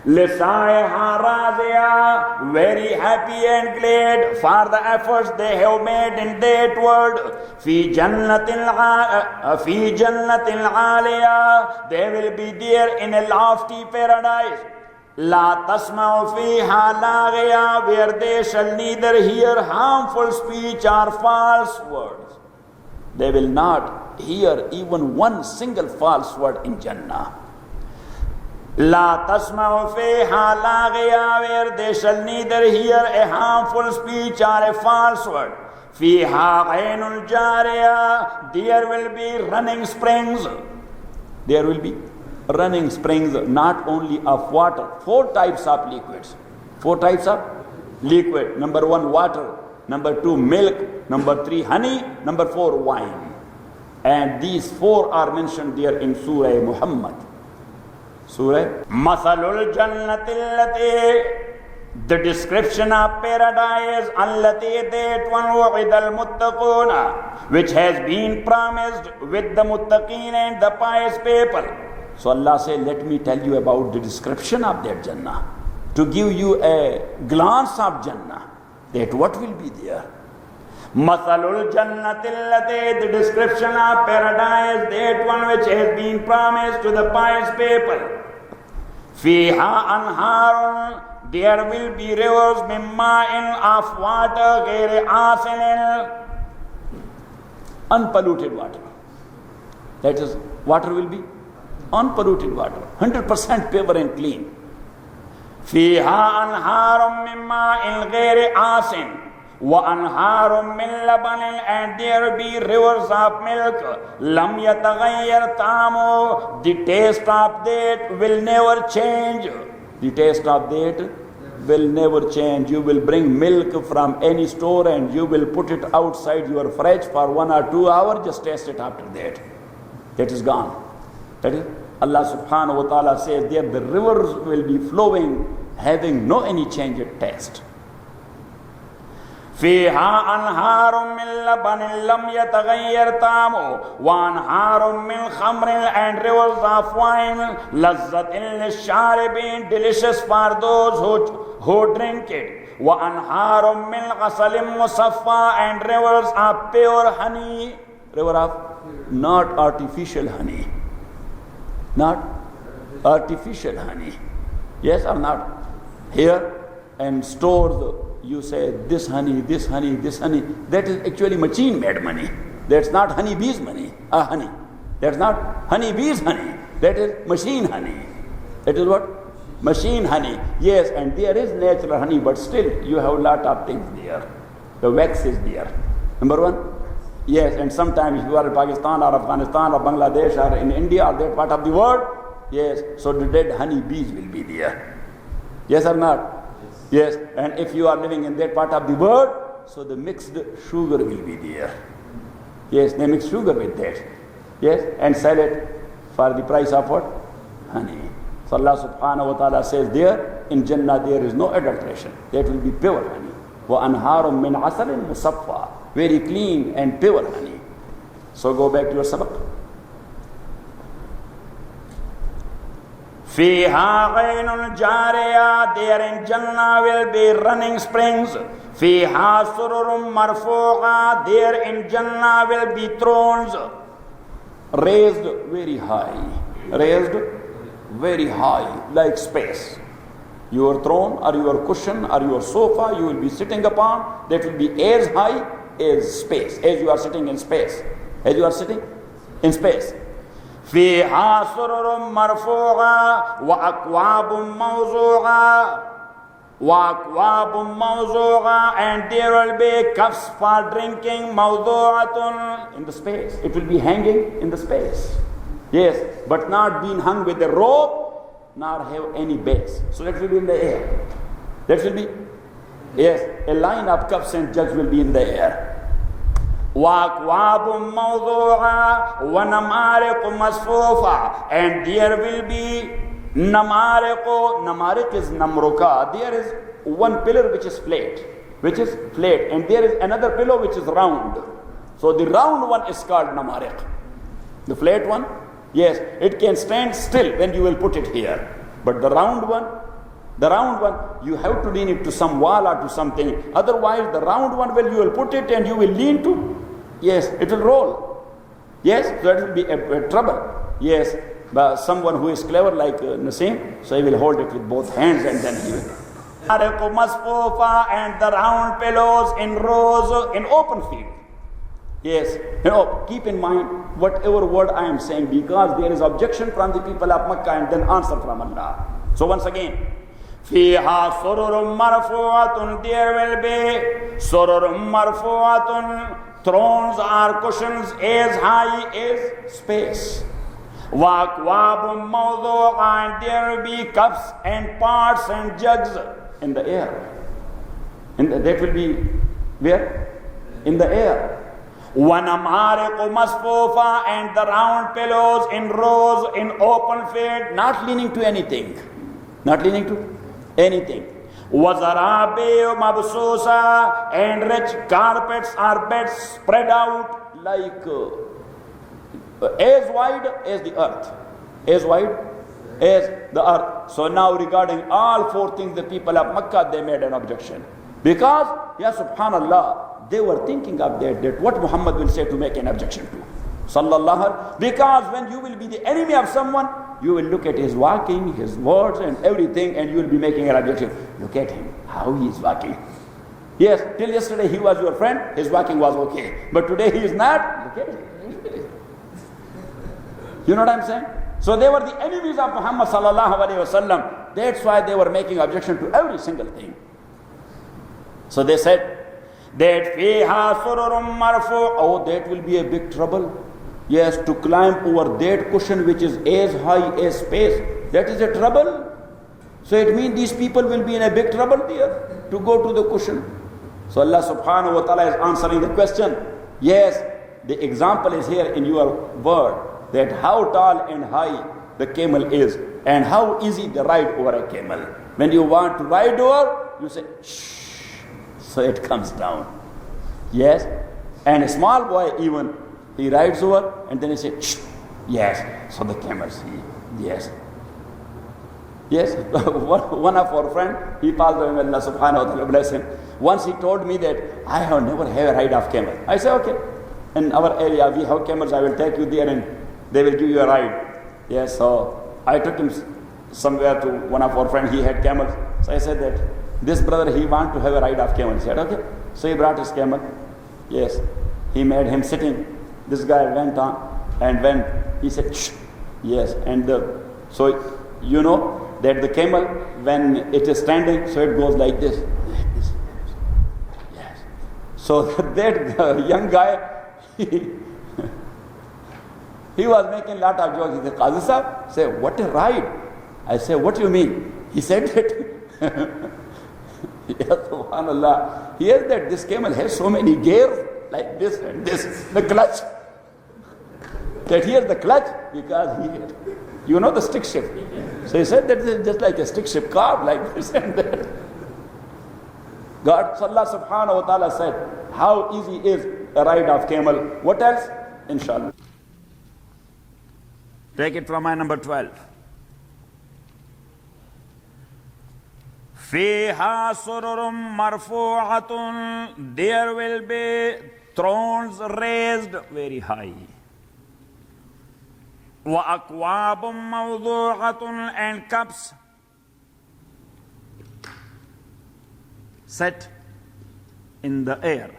Lisaiha raziya, very happy and glad for the efforts they have made in that world. Fi jannatil aliya, they will be there in a lofty paradise. La tasma'u fiha laghiya, where they shall neither hear harmful speech or false words. They will not hear even one single false word in Jannah. La tasma'u fiha laghiya, where they shall neither hear a harmful speech or a false word. Fiha ghaynul jariya, there will be running springs. There will be running springs, not only of water. 4 types of liquids. 4 types of liquid. Number 1, water. Number 2, milk. Number 3, honey. Number 4, wine. And these 4 are mentioned there in Surah Muhammad. Surah Mathalul Jannati, the description of paradise, allati, that one, wa'idal muttaquna, which has been promised with the muttaqeen and the pious people. So Allah said, let me tell you about the description of that Jannah, to give you a glance of Jannah, that what will be there. Mathalul Jannati, the description of paradise, that one which has been promised to the pious people. Fiha anharun, there will be rivers mimma'in, of water, ghairi asinin, unpolluted water. That is, water will be unpolluted water, 100% pure and clean. Fiha anharun mimma'in ghairi asin, wa anharun min labanin, and there be rivers of milk. Lam yataghayyar ta'amu, the taste of that will never change. The taste of that will never change. You will bring milk from any store and you will put it outside your fridge for 1 or 2 hours, just taste it after that. That is gone. That is, Allah subhanahu wa ta'ala says there the rivers will be flowing, having no any change in taste. فيها أنهار من لبن لم يتغير طعمه وأنهار من خمر and rivers of wine لذة للشاربين, delicious for those who drink it. وأنهار من عسل مصفى and rivers of pure honey, river of not artificial honey, not artificial honey, yes or not? Here and stores, you say this honey, this honey, this honey. That is actually machine made money. That's not honey bees money. Honey. That's not honey bees honey. That is machine honey. That is what? Machine honey. Yes, and there is natural honey, but still you have a lot of things there. The wax is there. Number one. Yes, and sometimes if you are in Pakistan or Afghanistan or Bangladesh or in India or that part of the world, yes, so the dead honey bees will be there. Yes or not? Yes, and if you are living in that part of the world, so the mixed sugar will be there. Yes, they mix sugar with that. Yes, and sell it for the price of what? Honey. So Allah subhanahu wa ta'ala says there, in Jannah there is no adulteration. That will be pure honey. وَأَنْهَارٌ مِّنْ عَسَلٍ مُصَفَّى. Very clean and pure honey. So go back to your sabak. فيها غين جارية, there in Jannah will be running springs. فيها سرر مرفوعة, there in Jannah will be thrones raised very high, raised very high like space. Your throne or your cushion or your sofa you will be sitting upon, that will be as high as space, as you are sitting in space, as you are sitting in space. فيها سرر مرفوعة وأكواب موضوعة, وأكواب موضوعة, and there will be cups for drinking موضوعة in the space. It will be hanging in the space. Yes, but not being hung with a rope, nor have any base. So that will be in the air. That will be, yes, a line of cups and jugs will be in the air. وَأَكْوَابٌ مَوْضُوعَةٌ وَنَمَارِقُ مَصْفُوفَةٌ, and there will be namariq. Namariq is namruka. There is one pillar which is flat, and there is another pillar which is round. So the round one is called namariq. The flat one, yes, it can stand still when you will put it here. But the round one, you have to lean it to some wall or to something. Otherwise, the round one, you will put it and you will lean to, yes, it will roll. Yes, so that will be a trouble. Yes, but someone who is clever like Naseem, so he will hold it with both hands and then he will. And the round pillows in rows in open field. Yes, keep in mind whatever word I am saying, because there is objection from the people of Makkah and then answer from Allah. So once again, فيها سرر مرفوعة, there will be سرر مرفوعة, thrones or cushions as high as space. وأكواب موضوعة, and there will be cups and pots and jugs in the air. That will be where? In the air. وَنَمَارِقُ مَصْفُوفَةٌ, and the round pillows in rows in open field, not leaning to anything. Not leaning to anything. وَزَرَابِيُّ مَبْسُوسَةٌ, and rich carpets or beds spread out like as wide as the earth. As wide as the earth. So now regarding all four things, the people of Makkah, they made an objection. Because, ya subhanallah, they were thinking of that what Muhammad will say to make an objection to. Sallallahu. Because when you will be the enemy of someone, you will look at his walking, his words and everything, and you will be making an objection. Look at him, how he is walking. Yes, till yesterday he was your friend, his walking was okay. But today he is not. Look at him. You know what I'm saying? So they were the enemies of Muhammad sallallahu alaihi wasallam. That's why they were making objection to every single thing. So they said that fiha sururum marfu, oh, that will be a big trouble. Yes, to climb over that cushion which is as high as space, that is a trouble. So it means these people will be in a big trouble there to go to the cushion. So Allah subhanahu wa ta'ala is answering the question. Yes, the example is here in your word, that how tall and high the camel is and how easy the ride over a camel. When you want to ride over, you say, shh, So it comes down. Yes. And a small boy even, he rides over and then he says, shh. Yes. So the camel see. Yes. Yes. One of our friend, he passed away, may Allah subhanahu wa ta'ala bless him. Once he told me that I have never had a ride of camel. I said, okay. In our area we have camels, I will take you there and they will give you a ride. Yes. So I took him somewhere to one of our friends, he had camels. So I said that this brother, he want to have a ride of camel. He said, okay. So he brought his camel. Yes. He made him sitting. This guy went on and when he said, shh. Yes. And so you know that the camel, when it is standing, so it goes like this. Yes. So that young guy, he was making a lot of jokes. He said, Qazi Sahib, say, what a ride. I said, what do you mean? He said that, yes, subhanallah, here's that this camel has so many gears, like this and this, the clutch. That here's the clutch, because you know the stick shift. So he said that is just like a stick shift car, like this and that. God, Allah subhanahu wa ta'ala said, how easy is a ride of camel. What else? Inshallah. Take it from my number 12. فِيهَا سُرُرٌ مَرْفُوعَةٌ. There will be thrones raised very high. وَأَكْوَابٌ مَوْضُوعَةٌ. And cups set in the air.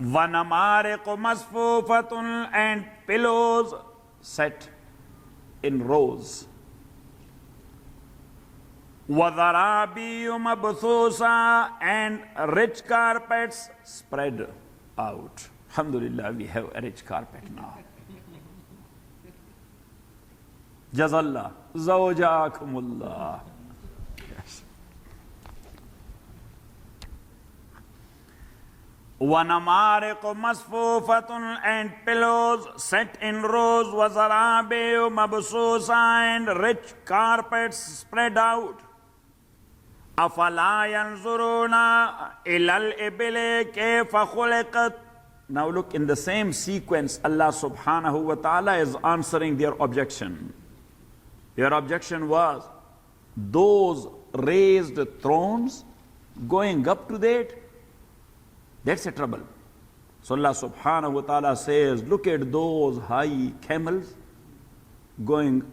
وَنَمَارِقُ مَصْفُوفَةٌ. And pillows set in rows. وَذَرَابِيُّ مَبْثُوثَةٌ. And rich carpets spread out. Alhamdulillah, we have a rich carpet now. Jazallah. Zawjakumullah. Yes. وَنَمَارِقُ مَصْفُوفَةٌ. And pillows set in rows. وَزَرَابِيُّ مَبْثُوثَةٌ. And rich carpets spread out. أَفَلَا يَنْظُرُونَ إِلَى الْإِبِلِ كَيْفَ خُلِقَتْ. Now look, in the same sequence, Allah subhanahu wa ta'ala is answering their objection. Their objection was, those raised thrones, going up to that, that's a trouble. So Allah subhanahu wa ta'ala says, look at those high camels going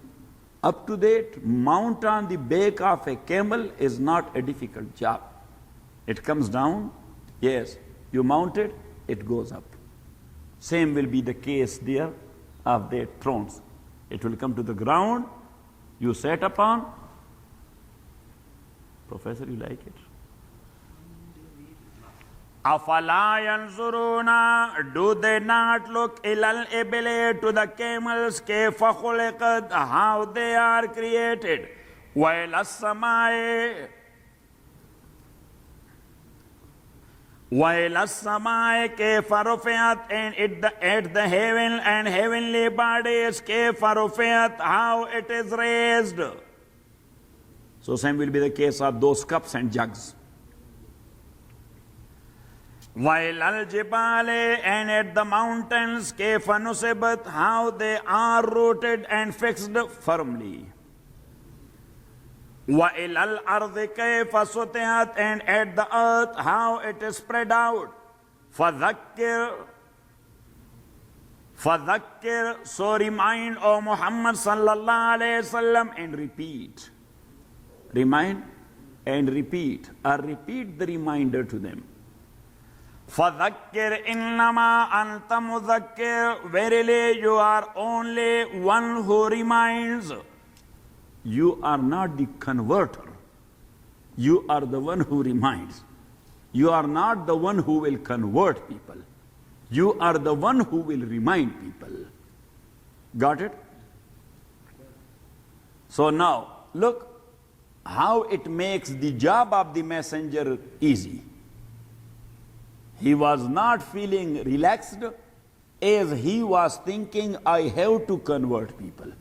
up to that. Mount on the back of a camel is not a difficult job. It comes down, yes, you mount it, it goes up. Same will be the case there of their thrones. It will come to the ground, you set upon. Professor, you like it? أَفَلَا يَنْظُرُونَ. Do they not look إِلَى الْإِبِلِ. To the camels, كَيْفَ خُلِقَتْ. How they are created. وَإِلَى السَّمَاءِ. وَإِلَى السَّمَاءِ كَيْفَ رُفِعَتْ. And at the heaven and heavenly bodies, كَيْفَ رُفِعَتْ. How it is raised. So same will be the case of those cups and jugs. وَإِلَى الْجِبَالِ. And at the mountains, كَيْفَ نُصِبَتْ. How they are rooted and fixed firmly. وَإِلَى الْأَرْضِ كَيْفَ سُطِحَتْ. And at the earth, how it is spread out. فَذَكِّرْ. So remind, O Muhammad sallallahu alayhi wasallam, and repeat. Remind and repeat, or repeat the reminder to them. فَذَكِّرْ إِنَّمَا أَنْتَ مُذَكِّرْ. Verily you are only one who reminds. You are not the converter. You are the one who reminds. You are not the one who will convert people. You are the one who will remind people. Got it? So now, look how it makes the job of the messenger easy. He was not feeling relaxed as he was thinking, I have to convert people.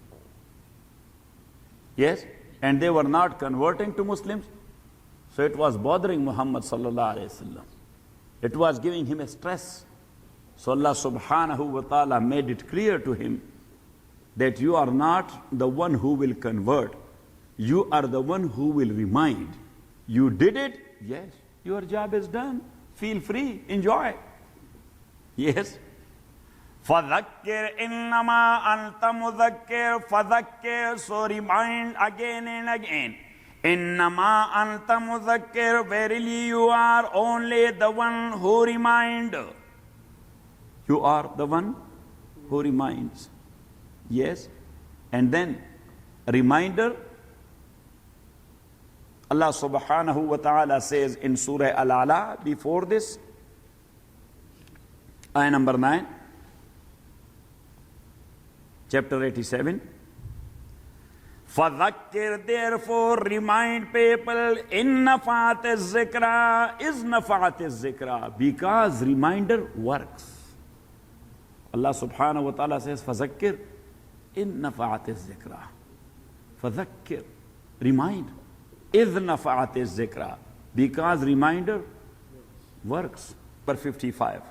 Yes? And they were not converting to Muslims. So it was bothering Muhammad sallallahu alayhi wasallam. It was giving him a stress. So Allah subhanahu wa ta'ala made it clear to him that you are not the one who will convert. You are the one who will remind. You did it, yes, your job is done. Feel free, enjoy. Yes. فَذَكِّرْ إِنَّمَا أَنْتَ مُذَكِّرْ فَذَكِّرْ. So remind again and again. إِنَّمَا أَنْتَ مُذَكِّرْ. Verily you are only the one who remind. You are the one who reminds. Yes. And then a reminder, Allah subhanahu wa ta'ala says in Surah Al-Ala before this, ayah number 9, chapter 87. فَذَكِّرْ. Therefore remind people. إِن نَفَعَتِ الذِّكْرَى. Is نَفَعَتِ الذِّكْرَى. Because reminder works. Allah subhanahu wa ta'ala says, فَذَكِّرْ إِن نَفَعَتِ الذِّكْرَى. فَذَكِّرْ. Remind. إِذْ نَفَعَتِ الذِّكْرَى. Because reminder works. Verse 55.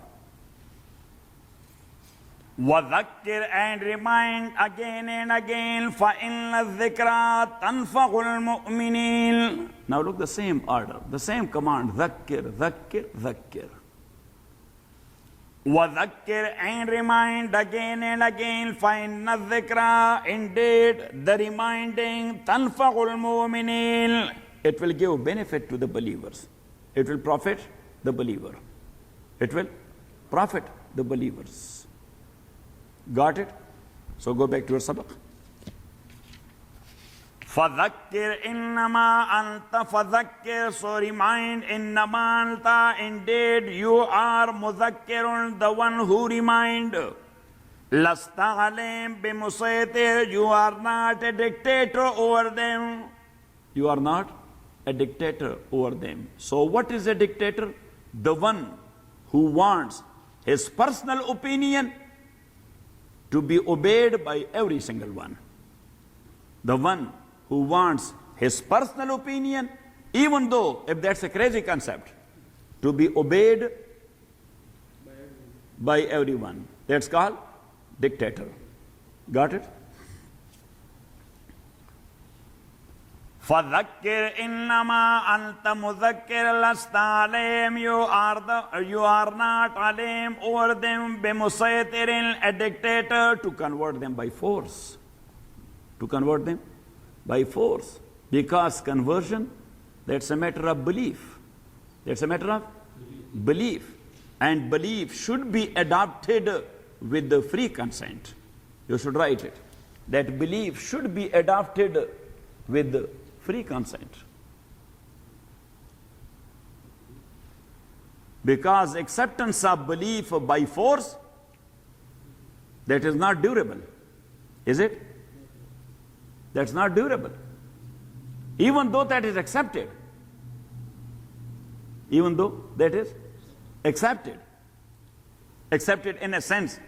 وَذَكِّرْ. And remind again and again. فَإِنَّ الذِّكْرَى تَنْفَعُ الْمُؤْمِنِينَ. Now look, the same order, the same command. ذَكِّرْ, ذَكِّرْ, ذَكِّرْ. وَذَكِّرْ. And remind again and again. فَإِنَّ الذِّكْرَى. Indeed, the reminding. تَنْفَعُ الْمُؤْمِنِينَ. It will give benefit to the believers. It will profit the believer. It will profit the believers. Got it? So go back to your sabaq. فَذَكِّرْ إِنَّمَا أَنْتَ فَذَكِّرْ. So remind. إِنَّمَا أَنْتَ. Indeed, you are مُذَكِّرٌ, the one who remind. لَسْتَ عَلَيْهِمْ بِمُسَيْطِرٍ. You are not a dictator over them. You are not a dictator over them. So what is a dictator? The one who wants his personal opinion to be obeyed by every single one. The one who wants his personal opinion, even though if that's a crazy concept, to be obeyed by everyone. That's called dictator. Got it? فَذَكِّرْ إِنَّمَا أَنْتَ مُذَكِّرْ لَسْتَ عَلَيْهِمْ. You are not عَلَيْهِمْ over them بِمُسَيْطِرٍ, a dictator to convert them by force. To convert them by force. Because conversion, that's a matter of belief. That's a matter of belief. And belief should be adopted with the free consent. You should write it. That belief should be adopted with the free consent. Because acceptance of belief by force, that is not durable. Is it? That's not durable. Even though that is accepted. Even though that is accepted. Accepted in a sense,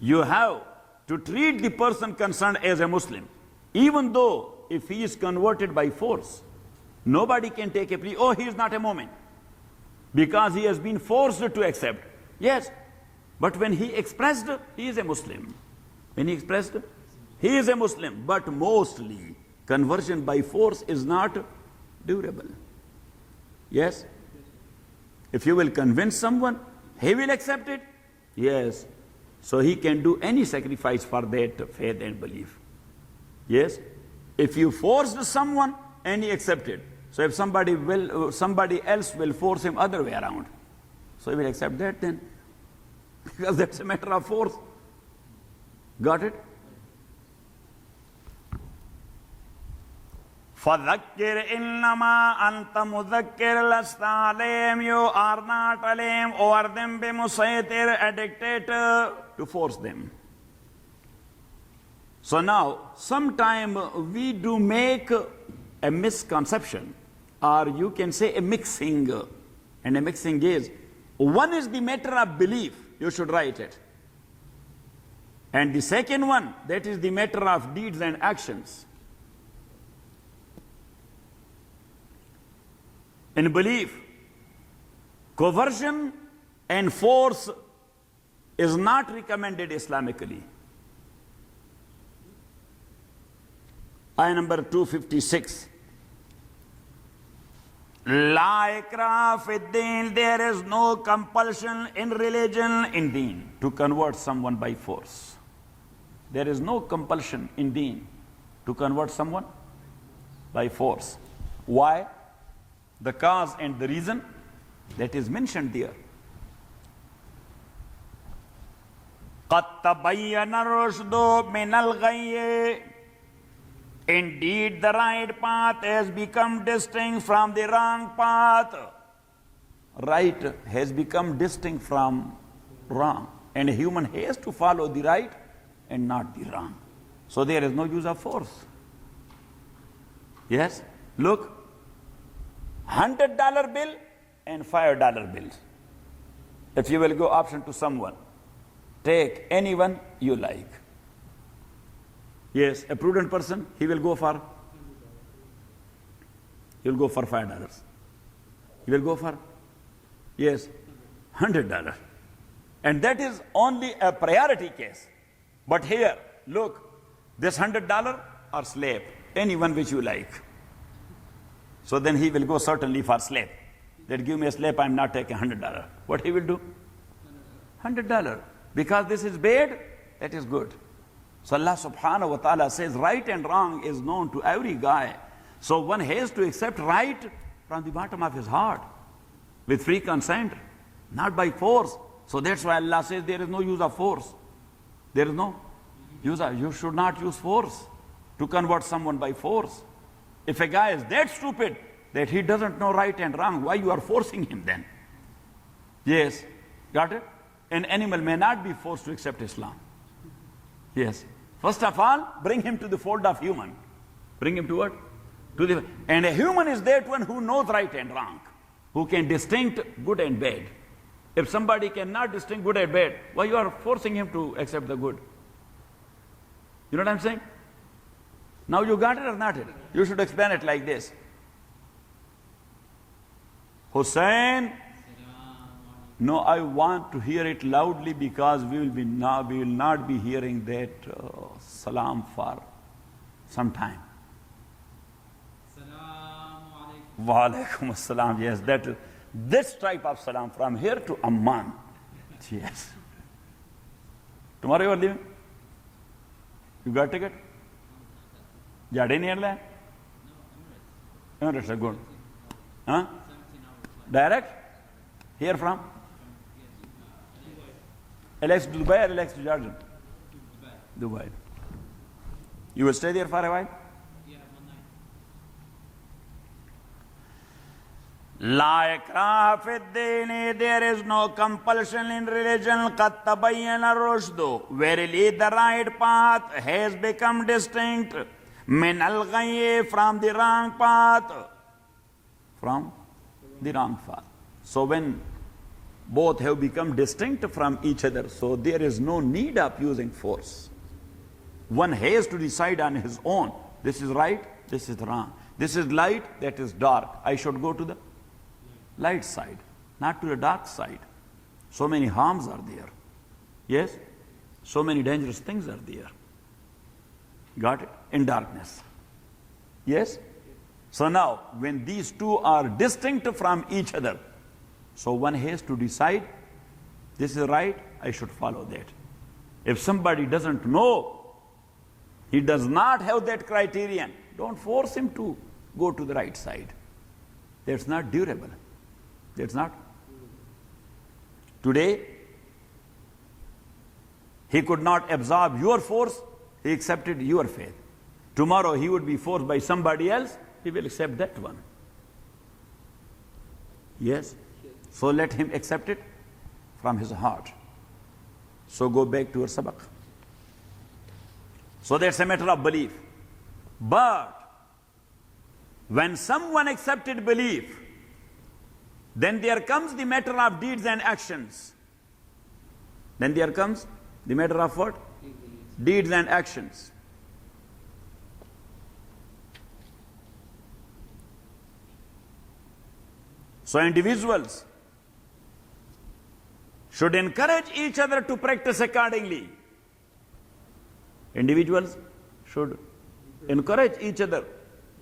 you have to treat the person concerned as a Muslim. Even though if he is converted by force, nobody can take a plea, oh, he is not a Mu'min, because he has been forced to accept. Yes, but when he expressed, he is a Muslim. When he expressed, he is a Muslim. But mostly, conversion by force is not durable. Yes? If you will convince someone, he will accept it. Yes. So he can do any sacrifice for that faith and belief. Yes? If you forced someone and he accepted, so if somebody else will force him other way around, so he will accept that then, because that's a matter of force. Got it? فَذَكِّرْ إِنَّمَا أَنْتَ مُذَكِّرْ لَسْتَ عَلَيْهِمْ. You are not عَلَيْهِمْ over them بِمُسَيْطِرٍ, a dictator to force them. So now, sometime we do make a misconception, or you can say a mixing. And a mixing is, one is the matter of belief, you should write it. And the second one, that is the matter of deeds and actions. in belief. Coercion and force is not recommended Islamically. Ayah number 256. La ikrah fi din, there is no compulsion in religion, in deen, to convert someone by force. There is no compulsion in deen to convert someone by force. Why? The cause and the reason that is mentioned there. قَدْ تَبَيَّنَ الرُّشْدُ مِنَ الْغَيِّ. Indeed, the right path has become distinct from the wrong path. Right has become distinct from wrong. And a human has to follow the right and not the wrong. So there is no use of force. Yes? Look, $100 bill and $5 bills. If you will go option to someone, take anyone you like. Yes, a prudent person, he will go for $5. He will go for, yes, $100. And that is only a priority case. But here, look, this $100 or slave, anyone which you like. So then he will go certainly for slave. That give me a slave, I'm not taking $100. What he will do? $100. Because this is bad, that is good. So Allah subhanahu wa ta'ala says right and wrong is known to every guy. So one has to accept right from the bottom of his heart with free consent, not by force. So that's why Allah says there is no use of force. There is no use of, you should not use force to convert someone by force. If a guy is that stupid that he doesn't know right and wrong, why you are forcing him then? Yes, got it? An animal may not be forced to accept Islam. Yes. First of all, bring him to the fold of human. Bring him to what? And a human is that one who knows right and wrong, who can distinct good and bad. If somebody cannot distinct good and bad, why you are forcing him to accept the good? You know what I'm saying? Now you got it or not it? You should explain it like this. Hussein, no, I want to hear it loudly because we will not be hearing that salam for some time. Wa alaikum assalam. Yes, this type of salam from here to Amman. Yes. Tomorrow you are leaving? You got ticket? Jade near there? No, that's good. Huh? Direct? Here from? Alex to Dubai or Alex to Jordan? Dubai. You will stay there for a while? La ikraha fi din, there is no compulsion in religion. Qad tabayyana rushdu, verily the right path has become distinct. Min al-ghayy, from the wrong path. From the wrong path. So when both have become distinct from each other, so there is no need of using force. One has to decide on his own. This is right, this is wrong. This is light, that is dark. I should go to the light side, not to the dark side. So many harms are there. Yes? So many dangerous things are there. Got it? In darkness. Yes? So now, when these two are distinct from each other, so one has to decide, this is right, I should follow that. If somebody doesn't know, he does not have that criterion, don't force him to go to the right side. That's not durable. That's not. Today, he could not absorb your force, he accepted your faith. Tomorrow he would be forced by somebody else, he will accept that one. Yes? So let him accept it from his heart. So go back to your sabak. So that's a matter of belief. But when someone accepted belief, then there comes the matter of deeds and actions. Then there comes the matter of what? Deeds and actions. So individuals should encourage each other to practice accordingly. Individuals should encourage each other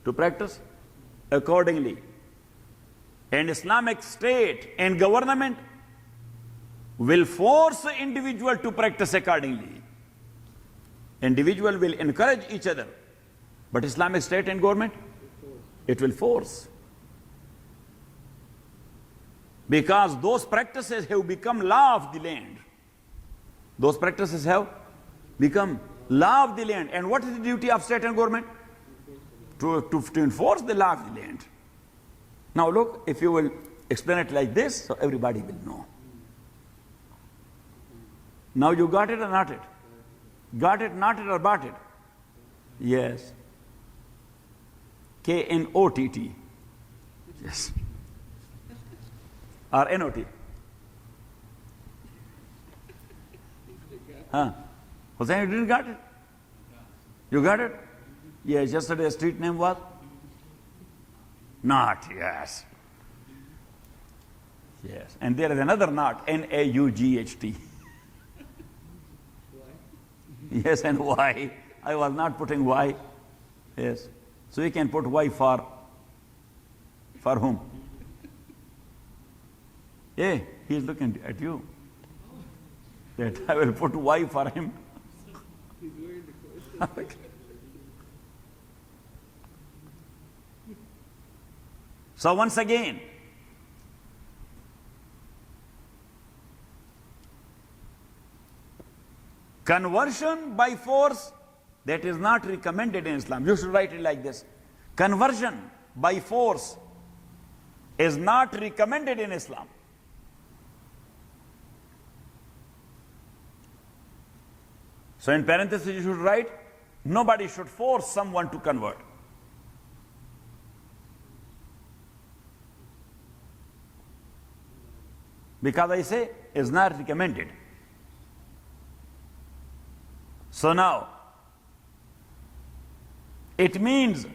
to practice accordingly. And Islamic State and government will force the individual to practice accordingly. Individual will encourage each other, but Islamic State and government, it will force. Because those practices have become law of the land. Those practices have become law of the land. And what is the duty of state and government? To enforce the law of the land. Now look, if you will explain it like this, so everybody will know. Now you got it or not it? Got it, not it, or bought it? Yes. K-N-O-T-T. Yes. Or N-O-T. Huh? Hussain, you didn't got it? You got it? Yes, yesterday's street name was? Not, yes. Yes. And there is another knot, N-A-U-G-H-T. Yes, and Y. I was not putting Y. Yes. So we can put Y for whom? Hey, he is looking at you. That I will put Y for him. So once again, conversion by force, that is not recommended in Islam. You should write it like this. Conversion by force is not recommended in Islam. So in parentheses you should write, nobody should force someone to convert. Because I say, is not recommended. So now, it means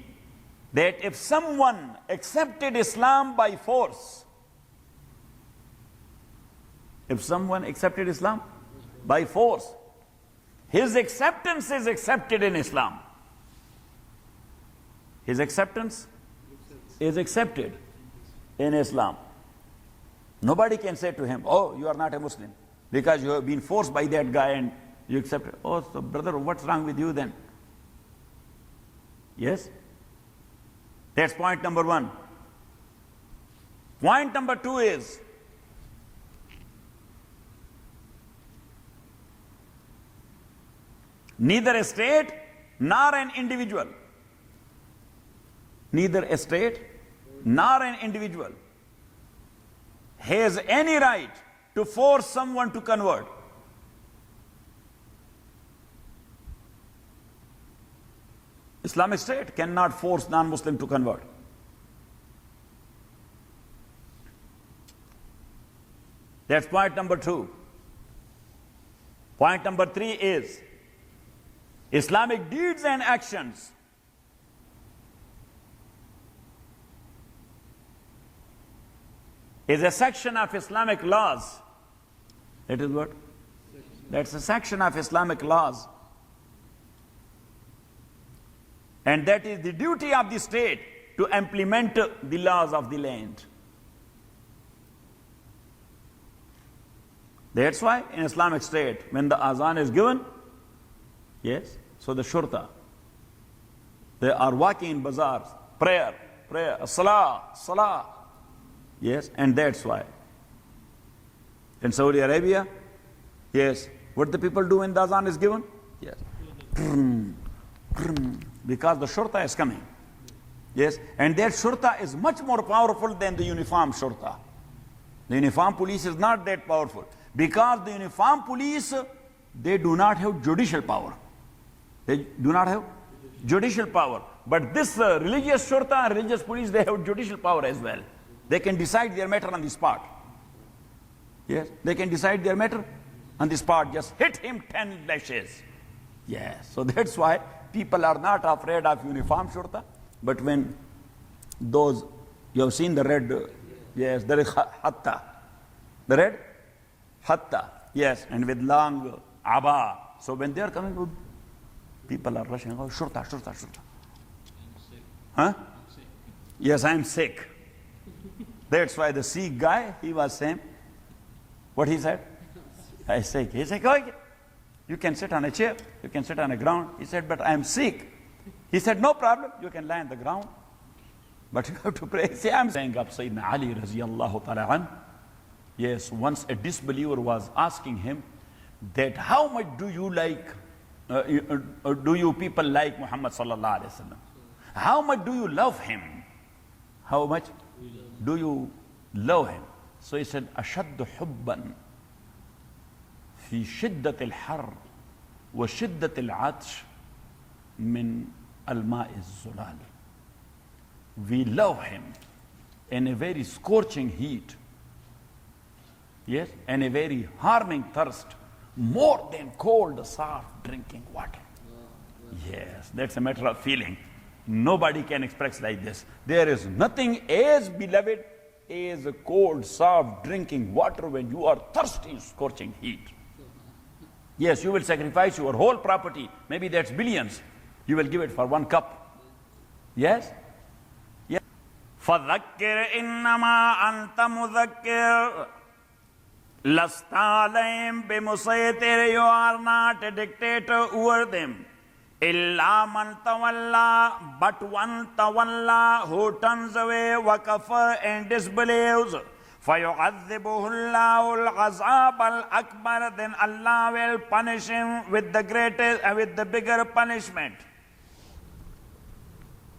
that if someone accepted Islam by force, if someone accepted Islam by force, his acceptance is accepted in Islam. His acceptance is accepted in Islam. Nobody can say to him, oh, you are not a Muslim, because you have been forced by that guy and you accept it. Oh, so brother, what's wrong with you then? Yes? That's point number one. Point number two is, neither a state nor an individual, neither a state nor an individual has any right to force someone to convert. Islamic State cannot force non-Muslim to convert. That's point number two. Point number three is, Islamic deeds and actions is a section of Islamic laws. That is what? That's a section of Islamic laws. And that is the duty of the state to implement the laws of the land. That's why in Islamic State, when the azan is given, yes, so the shurta, they are walking in bazaars, prayer, salah, salah. Yes, and that's why. In Saudi Arabia, yes, what the people do when the azan is given? Yes. Because the shurta is coming. Yes, and that shurta is much more powerful than the uniform shurta. The uniform police is not that powerful. Because the uniform police, they do not have judicial power. They do not have judicial power. But this religious shurta and religious police, they have judicial power as well. They can decide their matter on the spot. Yes, they can decide their matter on the spot. Just hit him 10 lashes. Yes, so that's why people are not afraid of uniform shurta. But when those, you have seen the red Yes, there is hatta. The red? Hatta. Yes, and with long aba. So when they are coming, people are rushing. Oh, shurta, shurta, shurta. Huh? Yes, I am sick. That's why the Sikh guy, he was saying, what he said? I am sick. He said, oh, you can sit on a chair, you can sit on a ground. He said, but I am sick. He said, no problem, you can lie on the ground. But you have to pray. See, I'm saying of Sayyidina Ali raziyallahu ta'ala an. Yes, once a disbeliever was asking him that how much do you like, do you people like Muhammad sallallahu alayhi wa sallam? How much do you love him? How much do you love him? So he said, أشد حبا في شدة الحر وشدة العطش من الماء الزلال. We love him in a very scorching heat, yes, and a very harming thirst, more than cold, soft drinking water. Yes, that's a matter of feeling. Nobody can express like this. There is nothing as beloved as a cold, soft drinking water when you are thirsty in scorching heat. Yes, you will sacrifice your whole property, maybe that's billions. You will give it for 1 cup. Yes? Yes. فَذَكِّرْ إِنَّمَا أَنْتَ مُذَكِّرْ لَسْتَ عَلَيْهِمْ بِمُسَيْطِرٍ. You are not a dictator over them. إِلَّا مَنْ تَوَلَّى. But one tawalla, who turns away, وَكَفَرْ, and disbelieves. فَيُعَذِّبُهُ اللَّهُ الْعَذَابَ الْأَكْبَرَ. Then Allah will punish him with the greatest, with the bigger punishment.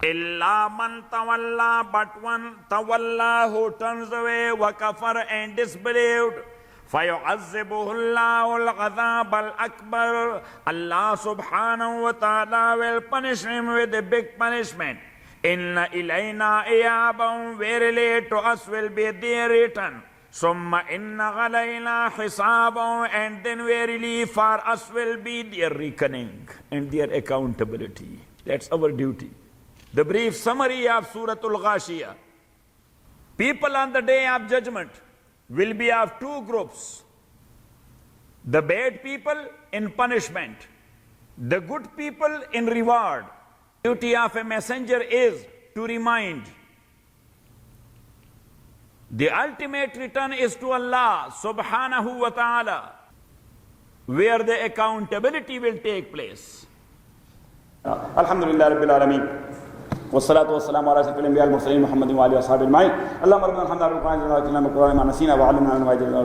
إِلَّا مَنْ تَوَلَّى. But one tawalla, who turns away, وَكَفَرْ, and disbelieved. فَيُعَذِّبُهُ اللَّهُ الْعَذَابَ الْأَكْبَرَ. Allah subhanahu wa ta'ala will punish him with a big punishment. Inna ilayna iyabahum. Verily to us will be their return. Summa inna alayna hisabahum. And then verily for us will be their reckoning and their accountability. That's our duty. The brief summary of Suratul Ghashiyah. People on the day of judgment will be of 2 groups. The bad people in punishment, the good people in reward. Duty of a messenger is to remind. The ultimate return is to Allah subhanahu wa ta'ala, where the accountability will take place. Alhamdulillah Rabbil Alameen. والصلاة والسلام على أشرف الأنبياء والمرسلين محمد وآله وصحبه أجمعين. اللهم ربنا الحمد لله على القرآن وعلمنا ما نسينا وعلمنا ما جهلنا